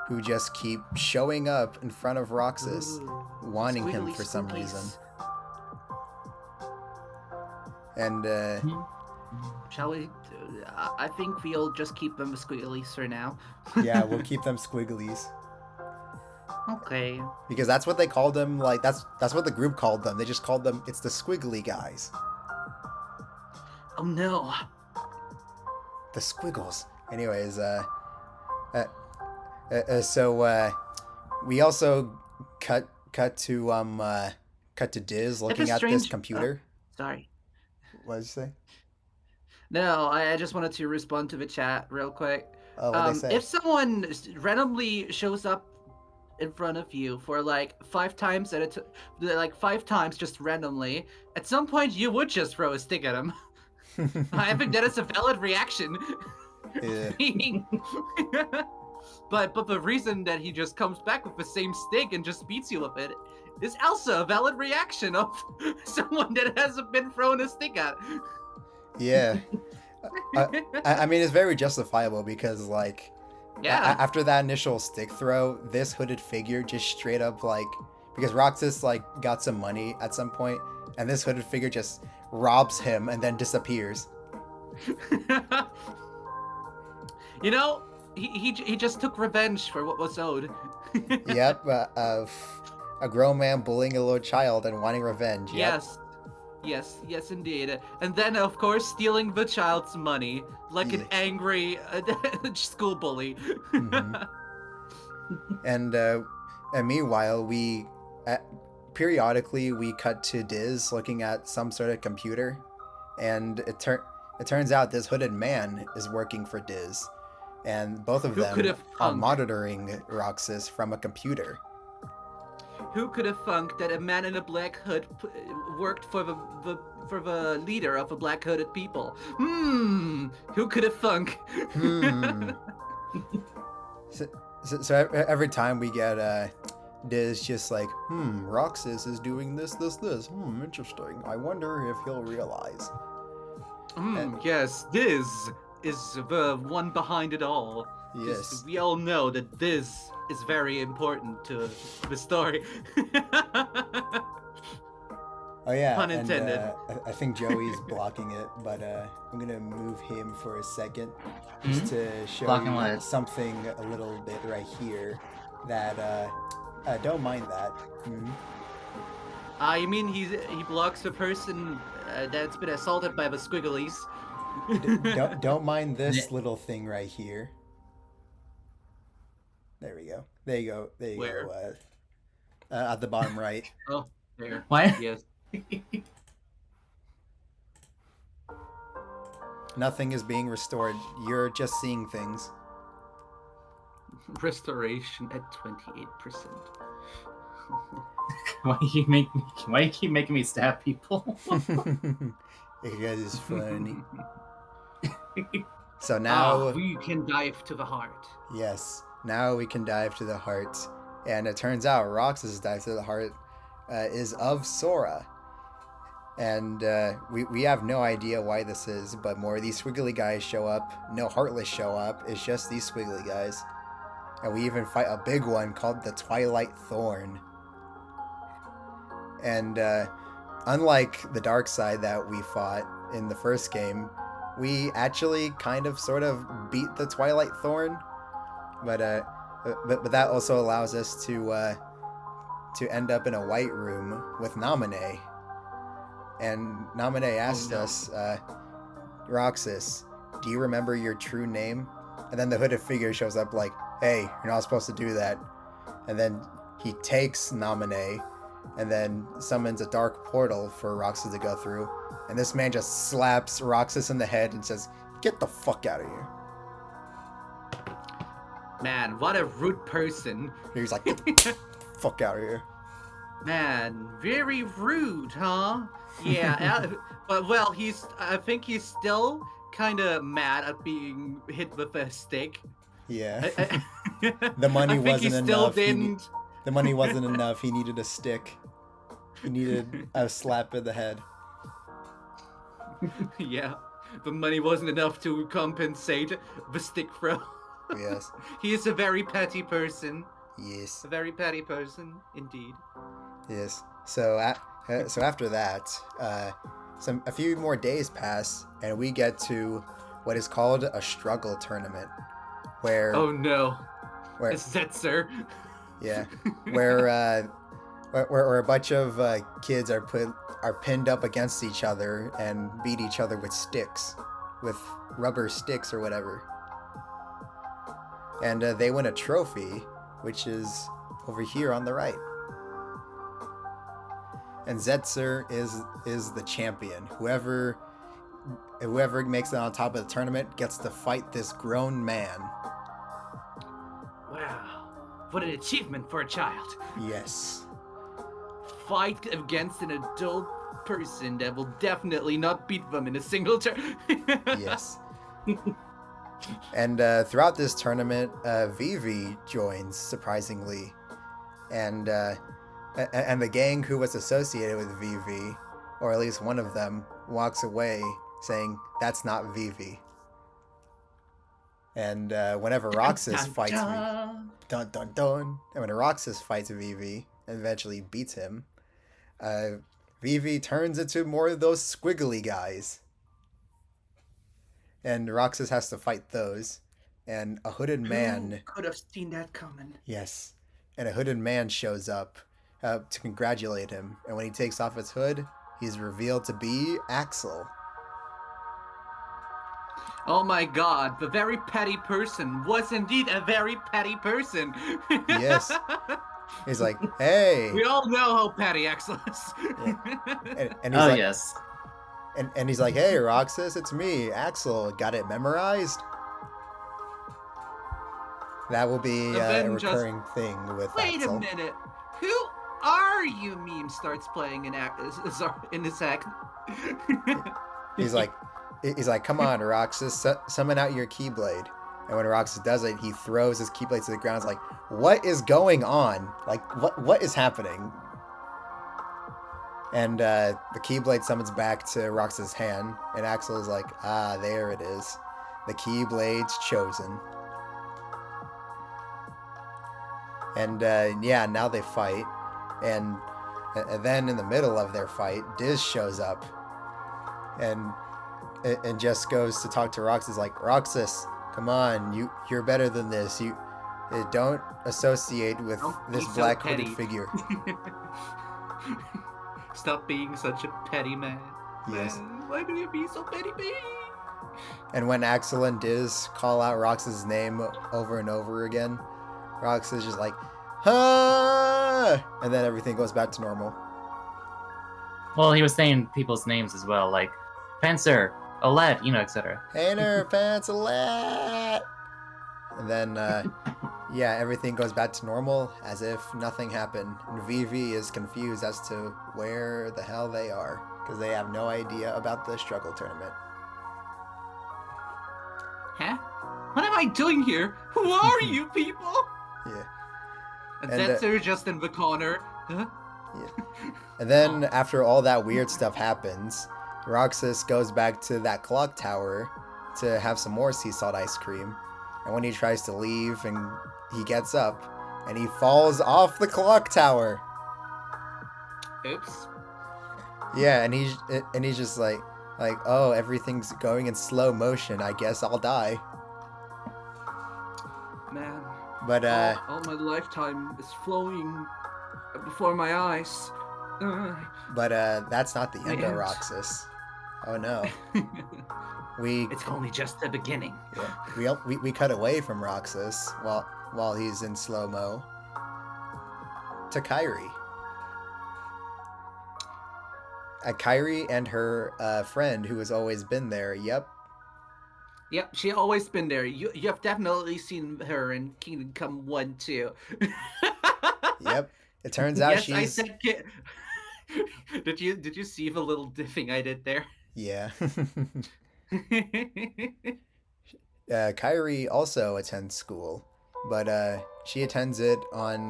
S2: who just keep showing up in front of Roxas,
S1: Ooh,
S2: wanting him
S1: squiggly
S2: for some
S1: squigglies.
S2: reason. And
S1: Shall we? I think we'll just keep them squigglies for now.
S2: yeah, we'll keep them squigglies
S1: Okay.
S2: because that's what they called them. Like that's what the group called them. They just called them. It's the squiggly guys,
S1: Oh no.
S2: the squiggles. Anyways, so we also cut to Diz looking at this computer.
S1: Sorry.
S2: What did you say?
S1: No, I just wanted to respond to the chat real quick.
S2: Oh, what they say?
S1: If someone randomly shows up in front of you for like 5 times like 5 times just randomly, at some point you would just throw a stick at him. I think that is a valid reaction.
S2: Yeah.
S1: Being... but the reason that he just comes back with the same stick and just beats you with it is also a valid reaction of someone that hasn't been thrown a stick at.
S2: Yeah. I mean, it's very justifiable because, like,
S1: Yeah.
S2: after that initial stick throw, this hooded figure just straight up, like, because Roxas, like, got some money at some point, and this hooded figure just robs him and then disappears.
S1: You know, he just took revenge for what was owed.
S2: Yep, a grown man bullying a little child and wanting revenge. Yep.
S1: Yes, indeed. And then, of course, stealing the child's money like an
S2: Yeah.
S1: angry school bully.
S2: Mhm. And meanwhile, periodically we cut to Diz looking at some sort of computer, and it turns out this hooded man is working for Diz, and both of
S1: Who could
S2: them
S1: have
S2: are
S1: thunk?
S2: monitoring Roxas from a computer.
S1: Who could have thunk that a man in a black hood worked for the leader of the black hooded people? Who could have thunk?
S2: So every time we get Diz just like, Roxas is doing this. Interesting. I wonder if he'll realize.
S1: Yes, this is the one behind it all.
S2: Yes.
S1: We all know that this is very important to the story.
S2: Oh yeah.
S1: Pun
S2: and,
S1: intended.
S2: I think Joey's blocking it, but I'm gonna move him for a second just to show
S3: Blocking
S2: you
S3: what?
S2: something a little bit right here that don't mind that.
S1: I mean, he blocks the person that's been assaulted by the squigglies.
S2: Don't mind this little thing right here. There we go. There you go. There you
S1: Where?
S2: go. At the bottom right.
S1: Oh, there.
S3: Why?
S1: Yes.
S2: Nothing is being restored. You're just seeing things.
S1: Restoration at 28%.
S3: Why you keep making me stab people?
S2: You guys is funny. So now,
S1: we can dive to the heart.
S2: yes, now we can dive to the heart, and it turns out Roxas' dive to the heart is of Sora, and we have no idea why this is, but more of these squiggly guys show up. No Heartless show up. It's just these squiggly guys, and we even fight a big one called the Twilight Thorn. And unlike the dark side that we fought in the first game, we actually kind of sort of beat the Twilight Thorn, but that also allows us to end up in a white room with Naminé. And Naminé asked us, Roxas, do you remember your true name? And then the hooded figure shows up like, hey, you're not supposed to do that. And then he takes Naminé and then summons a dark portal for Roxas to go through. And this man just slaps Roxas in the head and says, get the fuck out of here.
S1: Man, what a rude person.
S2: He's like, get the fuck out of here.
S1: Man, very rude, huh? Yeah, but well, I think he's still kind of mad at being hit with a stick.
S2: Yeah. The money
S1: I think he
S2: wasn't
S1: still
S2: enough.
S1: didn't.
S2: The money wasn't enough. He needed a stick. He needed a slap in the head.
S1: Yeah, the money wasn't enough to compensate the stick throw.
S2: Yes.
S1: He is a very petty person.
S2: Yes.
S1: A very petty person, indeed.
S2: Yes. So after that, a few more days pass, and we get to what is called a struggle tournament, where
S1: Oh no,
S2: where
S1: it's Zetzer.
S2: yeah, where a bunch of kids are pinned up against each other and beat each other with sticks, with rubber sticks or whatever, and they win a trophy, which is over here on the right. And Zetzer is the champion. Whoever makes it on top of the tournament gets to fight this grown man.
S1: Wow, what an achievement for a child.
S2: Yes.
S1: Fight against an adult person that will definitely not beat them in a single turn.
S2: Yes. And throughout this tournament, Vivi joins, surprisingly. And the gang who was associated with Vivi, or at least one of them, walks away saying, "That's not Vivi." And whenever Roxas
S1: Dun,
S2: fights
S1: dun.
S2: dun dun dun, and when Roxas fights Vivi and eventually beats him, Vivi turns into more of those squiggly guys. And Roxas has to fight those. And a hooded
S1: Who
S2: man,
S1: could have seen that coming?
S2: yes, and a hooded man shows up to congratulate him. And when he takes off his hood, he's revealed to be Axel.
S1: Oh my god, the very petty person was indeed a very petty person.
S2: Yes. He's like, "Hey,"
S1: We all know how petty Axel is.
S2: and he's
S3: Oh
S2: like,
S3: yes.
S2: and he's like, "Hey, Roxas, it's me, Axel. Got it memorized?" That will be a
S1: Avengers-
S2: recurring thing with
S1: Wait
S2: Axel.
S1: a minute. Who are you? Meme starts playing in his act.
S2: He's like, "Come on, Roxas, summon out your Keyblade." And when Roxas does it, he throws his Keyblade to the ground. It's like, what is going on? Like, what is happening? And the Keyblade summons back to Roxas' hand, and Axel is like, "Ah, there it is. The Keyblade's chosen." And yeah, now they fight, and then in the middle of their fight, Diz shows up, and just goes to talk to Roxas, like, "Roxas, come on, you're better than this. You don't associate with
S1: Don't
S2: this
S1: be so
S2: black hooded
S1: petty."
S2: figure."
S1: Stop being such a petty man.
S2: Yes.
S1: Man, why do you be so petty, baby?
S2: And when Axel and Diz call out Roxas' name over and over again, Roxas is just like, "Huh!" And then everything goes back to normal.
S3: Well, he was saying people's names as well, like Fencer, Olette, etc.
S2: Hainer, Pantsalat! And then, yeah, everything goes back to normal as if nothing happened. And Vivi is confused as to where the hell they are, because they have no idea about the struggle tournament.
S1: Huh? What am I doing here? Who are you people?
S2: Yeah.
S1: And
S2: And,
S1: that's her just in the corner. Huh?
S2: And then, after all that weird stuff happens, Roxas goes back to that clock tower to have some more sea salt ice cream. And when he tries to leave, and he gets up, and he falls off the clock tower.
S1: Oops.
S2: Yeah, and he's just like, "Oh, everything's going in slow motion. I guess I'll die."
S1: Man.
S2: But
S1: all my lifetime is flowing before my eyes.
S2: that's not the end of
S1: end.
S2: Roxas. Oh no, we
S1: It's only just the beginning.
S2: we cut away from Roxas while he's in slow mo to Kairi. Kairi and her friend who has always been there. Yep.
S1: Yep, she always been there. You have definitely seen her in Kingdom Come 1 too.
S2: Yep. It turns out
S1: yes,
S2: she's.
S1: I said Did you see the little diffing I did there?
S2: Yeah. Kairi also attends school, but she attends it on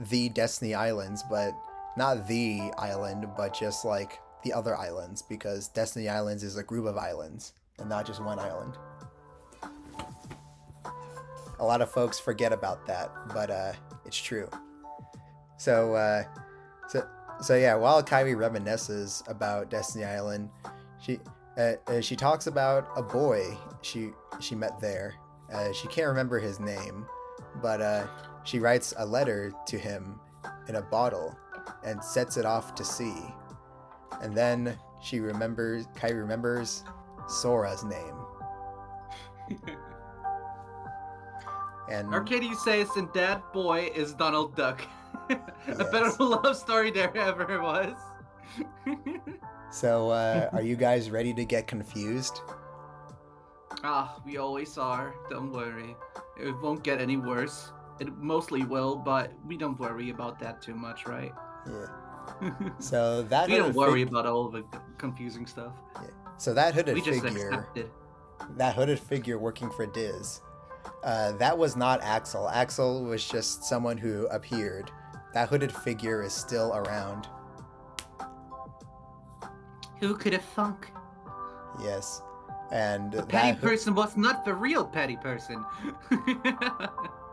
S2: the Destiny Islands, but not the island, but just like the other islands, because Destiny Islands is a group of islands and not just one island. A lot of folks forget about that, but it's true. So yeah, while Kairi reminisces about Destiny Island, she talks about a boy she met there. She can't remember his name, but she writes a letter to him in a bottle and sets it off to sea. And then Kairi remembers Sora's name. And
S1: Arcady says, and that boy is Donald Duck. A
S2: Yes.
S1: better love story there ever was.
S2: so, are you guys ready to get confused?
S1: We always are. Don't worry. It won't get any worse. It mostly will, but we don't worry about that too much, right?
S2: Yeah. So that
S1: We don't
S2: hooded
S1: worry
S2: fig-
S1: about all the confusing stuff.
S2: yeah. So that hooded
S1: We just
S2: figure,
S1: accept it.
S2: that hooded figure working for Diz, that was not Axel. Axel was just someone who appeared. That hooded figure is still around.
S1: Who could have thunk?
S2: Yes. And
S1: The petty
S2: that
S1: person was not the real petty person.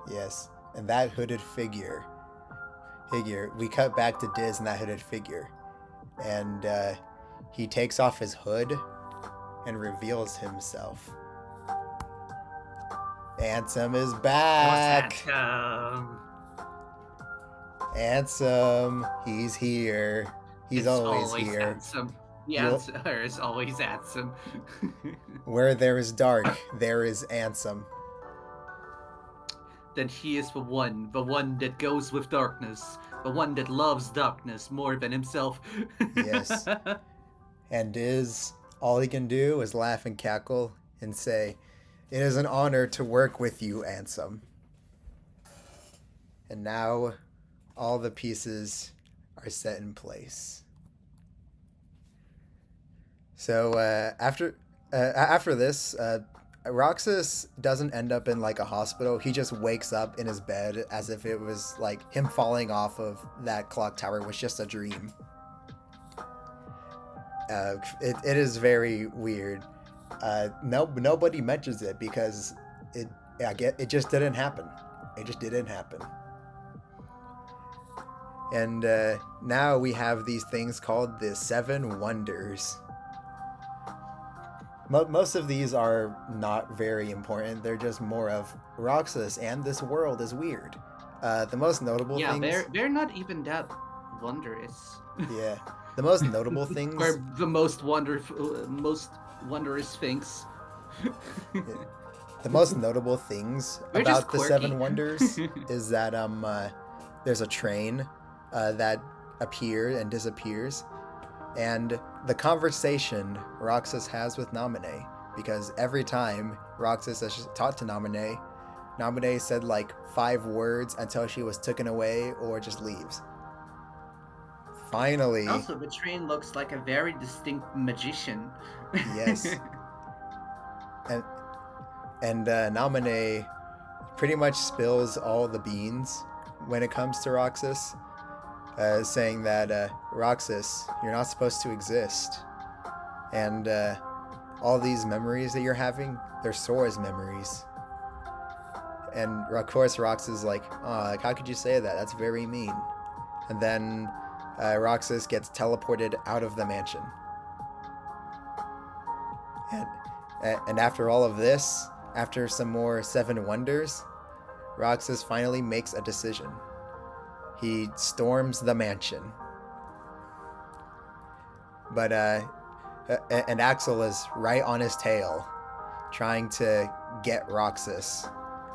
S2: yes. And that hooded figure, we cut back to Diz and that hooded figure. And he takes off his hood and reveals himself. Ansem is back. Ansem, he's here. He's
S1: It's
S2: always here.
S1: Handsome. The answer is always handsome.
S2: Where there is dark, there is Ansem.
S1: Then he is the one that goes with darkness, the one that loves darkness more than himself.
S2: Yes. And all he can do is laugh and cackle and say, "It is an honor to work with you, Ansem." And now all the pieces are set in place. So after this, Roxas doesn't end up in like a hospital. He just wakes up in his bed as if it was like him falling off of that clock tower was just a dream. It is very weird. Nobody mentions it because it just didn't happen. It just didn't happen. And now we have these things called the Seven Wonders. Most of these are not very important. They're just more of Roxas and this world is weird. The most notable things...
S1: Yeah, they're not even that wondrous.
S2: Yeah. The most notable things...
S1: Or the most wondrous things.
S2: Yeah. The most notable things about the Seven Wonders is that there's a train that appears and disappears. And the conversation Roxas has with Naminé, because every time Roxas has talked to Naminé said like 5 words until she was taken away or just leaves. Finally.
S1: Also, the train looks like a very distinct magician.
S2: Yes. And Naminé pretty much spills all the beans when it comes to Roxas. Saying that, Roxas, you're not supposed to exist. And all these memories that you're having, they're Sora's memories. And of course Roxas is like, oh, like, how could you say that? That's very mean. And then Roxas gets teleported out of the mansion. And after all of this, after some more Seven Wonders, Roxas finally makes a decision. He storms the mansion. But, and Axel is right on his tail, trying to get Roxas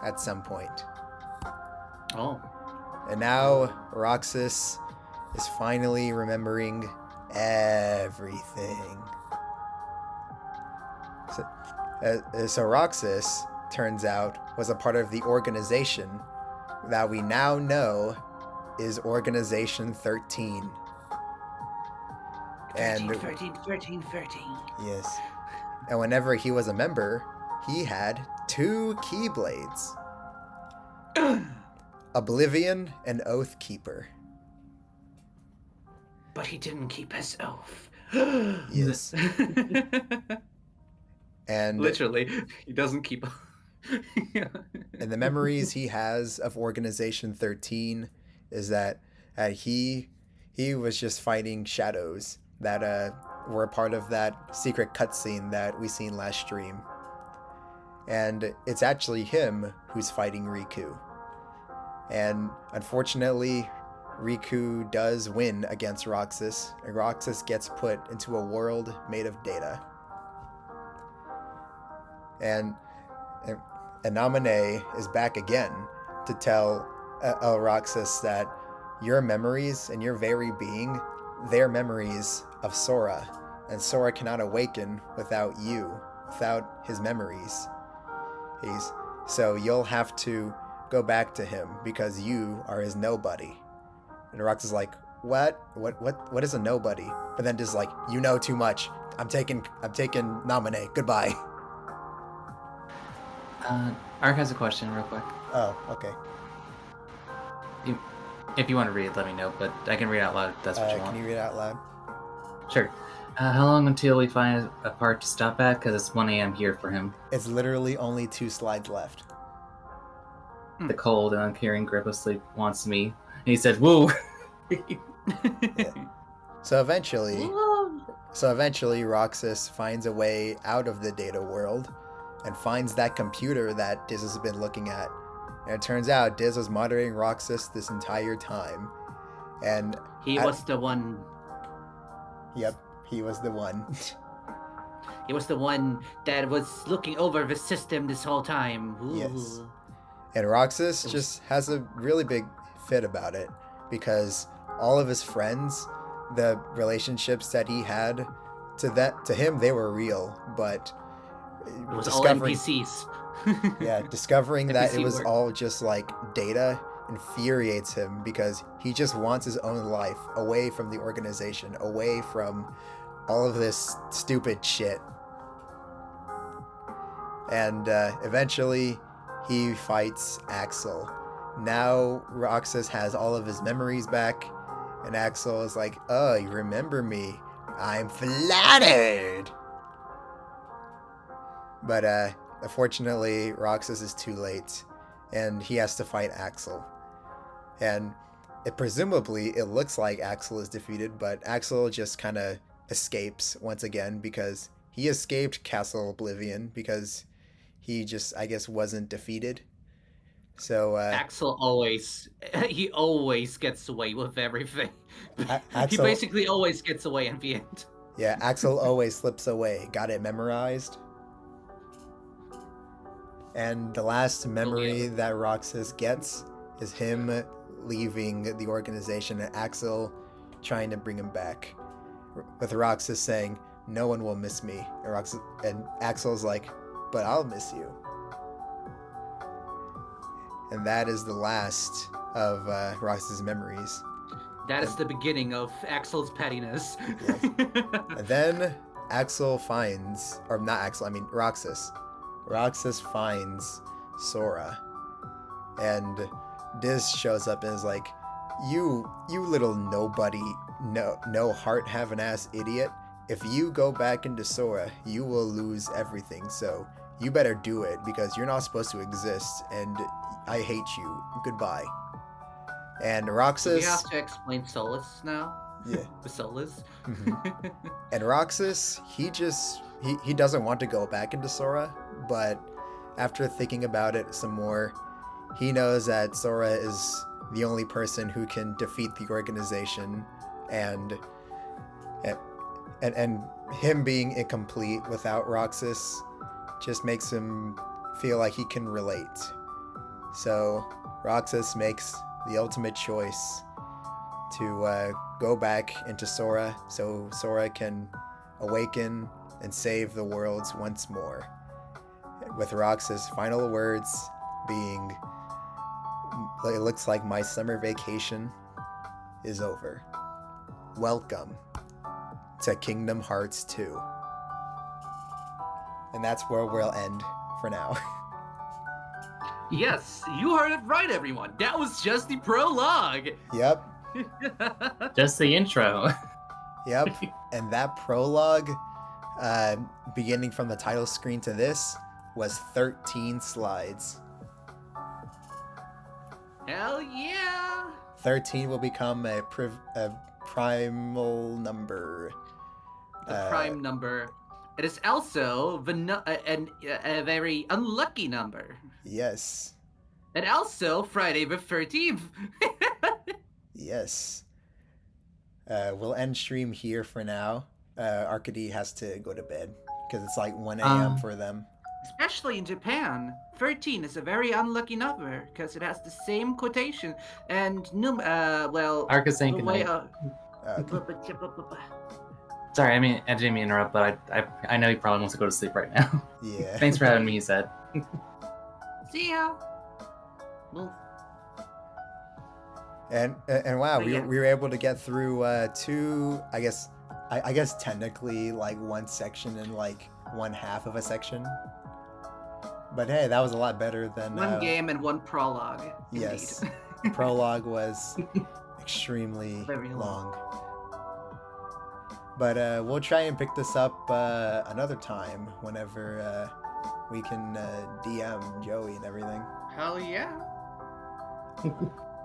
S2: at some point.
S1: Oh.
S2: And now Roxas is finally remembering everything. So Roxas, turns out, was a part of the organization that we now know is Organization 13.
S1: 13.
S2: Yes. And whenever he was a member, he had 2 Keyblades. Oblivion and Oath Keeper.
S1: But he didn't keep his oath.
S2: Yes. And
S1: literally, he doesn't keep.
S2: And the memories he has of Organization 13 is that he was just fighting shadows that were a part of that secret cutscene that we seen last stream. And it's actually him who's fighting Riku. And unfortunately, Riku does win against Roxas, and Roxas gets put into a world made of data. And Naminé is back again to tell Roxas that your memories and your very being, they're memories of Sora, and Sora cannot awaken without you, without his memories. So you'll have to go back to him because you are his nobody. And Rox is like, what? What is a nobody? But then just like, you know too much. I'm taking Naminé. Goodbye.
S3: Ark has a question real quick.
S2: Oh, okay.
S3: If you want to read it, let me know, but I can read out loud if that's what you want.
S2: Can you read it out loud?
S3: Sure. How long until we find a part to stop at? Because it's 1 a.m. here for him.
S2: It's literally only 2 slides left.
S3: The cold and uncaring grip of sleep wants me. And he said, woo!
S2: Yeah. So eventually, Roxas finds a way out of the data world and finds that computer that Diz has been looking at. And it turns out Diz was monitoring Roxas this entire time. And
S1: he was the one.
S2: Yep, he was the one.
S1: He was the one that was looking over the system this whole time. Ooh.
S2: Yes. And Roxas just has a really big fit about it because all of his friends, the relationships that he had to him, they were real, but
S1: it was all NPCs.
S2: Yeah, discovering that it was
S1: work.
S2: all just like data infuriates him because he just wants his own life away from the organization, away from all of this stupid shit. And eventually he fights Axel. Now Roxas has all of his memories back, and Axel is like, oh, you remember me? I'm flattered! But unfortunately, Roxas is too late, and he has to fight Axel. And presumably, it looks like Axel is defeated, but Axel just kind of escapes once again because he escaped Castle Oblivion because he just, I guess, wasn't defeated. So
S1: Axel always gets away with everything.
S2: Axel,
S1: he basically always gets away at the end.
S2: Yeah, Axel always slips away. Got it memorized. And the last memory that Roxas gets is him leaving the organization and Axel trying to bring him back. With Roxas saying, no one will miss me. And Axel's like, but I'll miss you. And that is the last of Roxas' memories.
S1: That is the beginning of Axel's pettiness.
S2: Yes. And then Axel finds, or not Axel, I mean Roxas. Roxas finds Sora. And Diz shows up and is like, you little nobody, no heart having ass idiot. If you go back into Sora, you will lose everything. So you better do it because you're not supposed to exist and I hate you. Goodbye. And Roxas...
S1: Do we have to explain Solus now?
S2: Yeah.
S1: The Solus?
S2: Mm-hmm. And Roxas, he doesn't want to go back into Sora, but after thinking about it some more, he knows that Sora is the only person who can defeat the organization, and him being incomplete without Roxas just makes him feel like he can relate. So Roxas makes the ultimate choice to go back into Sora so Sora can awaken and save the worlds once more. With Roxas' final words being, it looks like my summer vacation is over. Welcome to Kingdom Hearts 2. And that's where we'll end for now.
S1: Yes, you heard it right, everyone. That was just the prologue.
S2: Yep.
S3: Just the intro.
S2: Yep. And that prologue, beginning from the title screen to this, was 13 slides.
S1: Hell yeah!
S2: 13 will become a primal number.
S1: The prime number. It is also a very unlucky number.
S2: Yes.
S1: And also Friday the 13th.
S2: Yes. We'll end stream here for now. Arcady has to go to bed because it's like 1 a.m. for them.
S1: Especially in Japan, 13 is a very unlucky number because it has the same quotation and
S3: Arca saying good night. Sorry, I didn't mean to interrupt, but I know he probably wants to go to sleep right now.
S2: Yeah.
S3: Thanks for having me, he said.
S1: See ya. Well,
S2: And wow,
S1: But yeah.
S2: we were able to get through two. I guess technically like one section and like one half of a section. But hey, that was a lot better than
S1: one game and one prologue.
S2: Yes,
S1: Indeed.
S2: the prologue was extremely
S1: Very long.
S2: But we'll try and pick this up another time whenever we can DM Joey and everything.
S1: Hell yeah.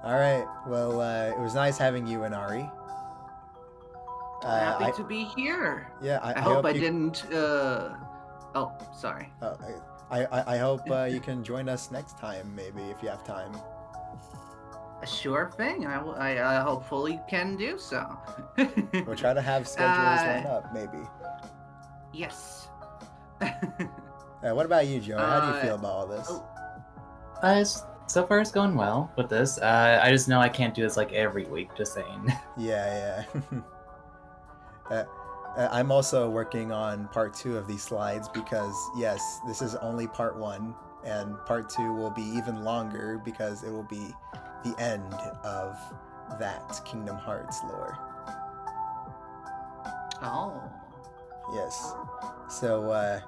S2: All right. Well, it was nice having you, Inari.
S1: Happy to be here.
S2: Yeah,
S1: I hope I
S2: you,
S1: didn't. Oh, sorry.
S2: I hope you can join us next time, maybe if you have time.
S1: A sure thing. I hopefully can do so.
S2: We'll try to have schedules line up, maybe.
S1: Yes.
S2: What about you, Joey? How do you feel about all this?
S3: So far it's going well with this. I just know I can't do this like every week. Just saying.
S2: Yeah. I'm also working on part 2 of these slides because yes, this is only part 1, and part 2 will be even longer because it will be the end of that Kingdom Hearts lore.
S1: Oh.
S2: Yes. So,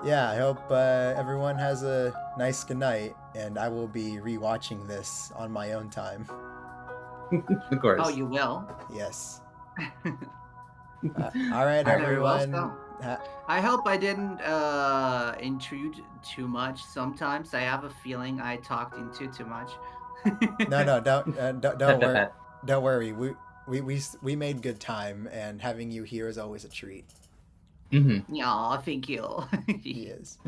S2: yeah, I hope everyone has a nice good night, and I will be rewatching this on my own time.
S3: Of course.
S1: Oh, you will.
S2: Yes. All right,
S1: Very well,
S2: everyone.
S1: I hope I didn't intrude too much. Sometimes I have a feeling I talked into too much.
S2: No, don't worry. Don't worry. We made good time, and having you here is always a treat.
S3: Mm-hmm.
S1: Aw, thank you.
S2: He is.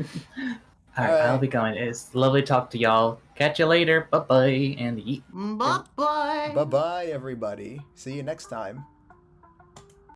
S3: All right, I'll be going. It's lovely to talk to y'all. Catch you later. Bye bye, and eat.
S1: Bye bye.
S2: Bye bye, everybody. See you next time.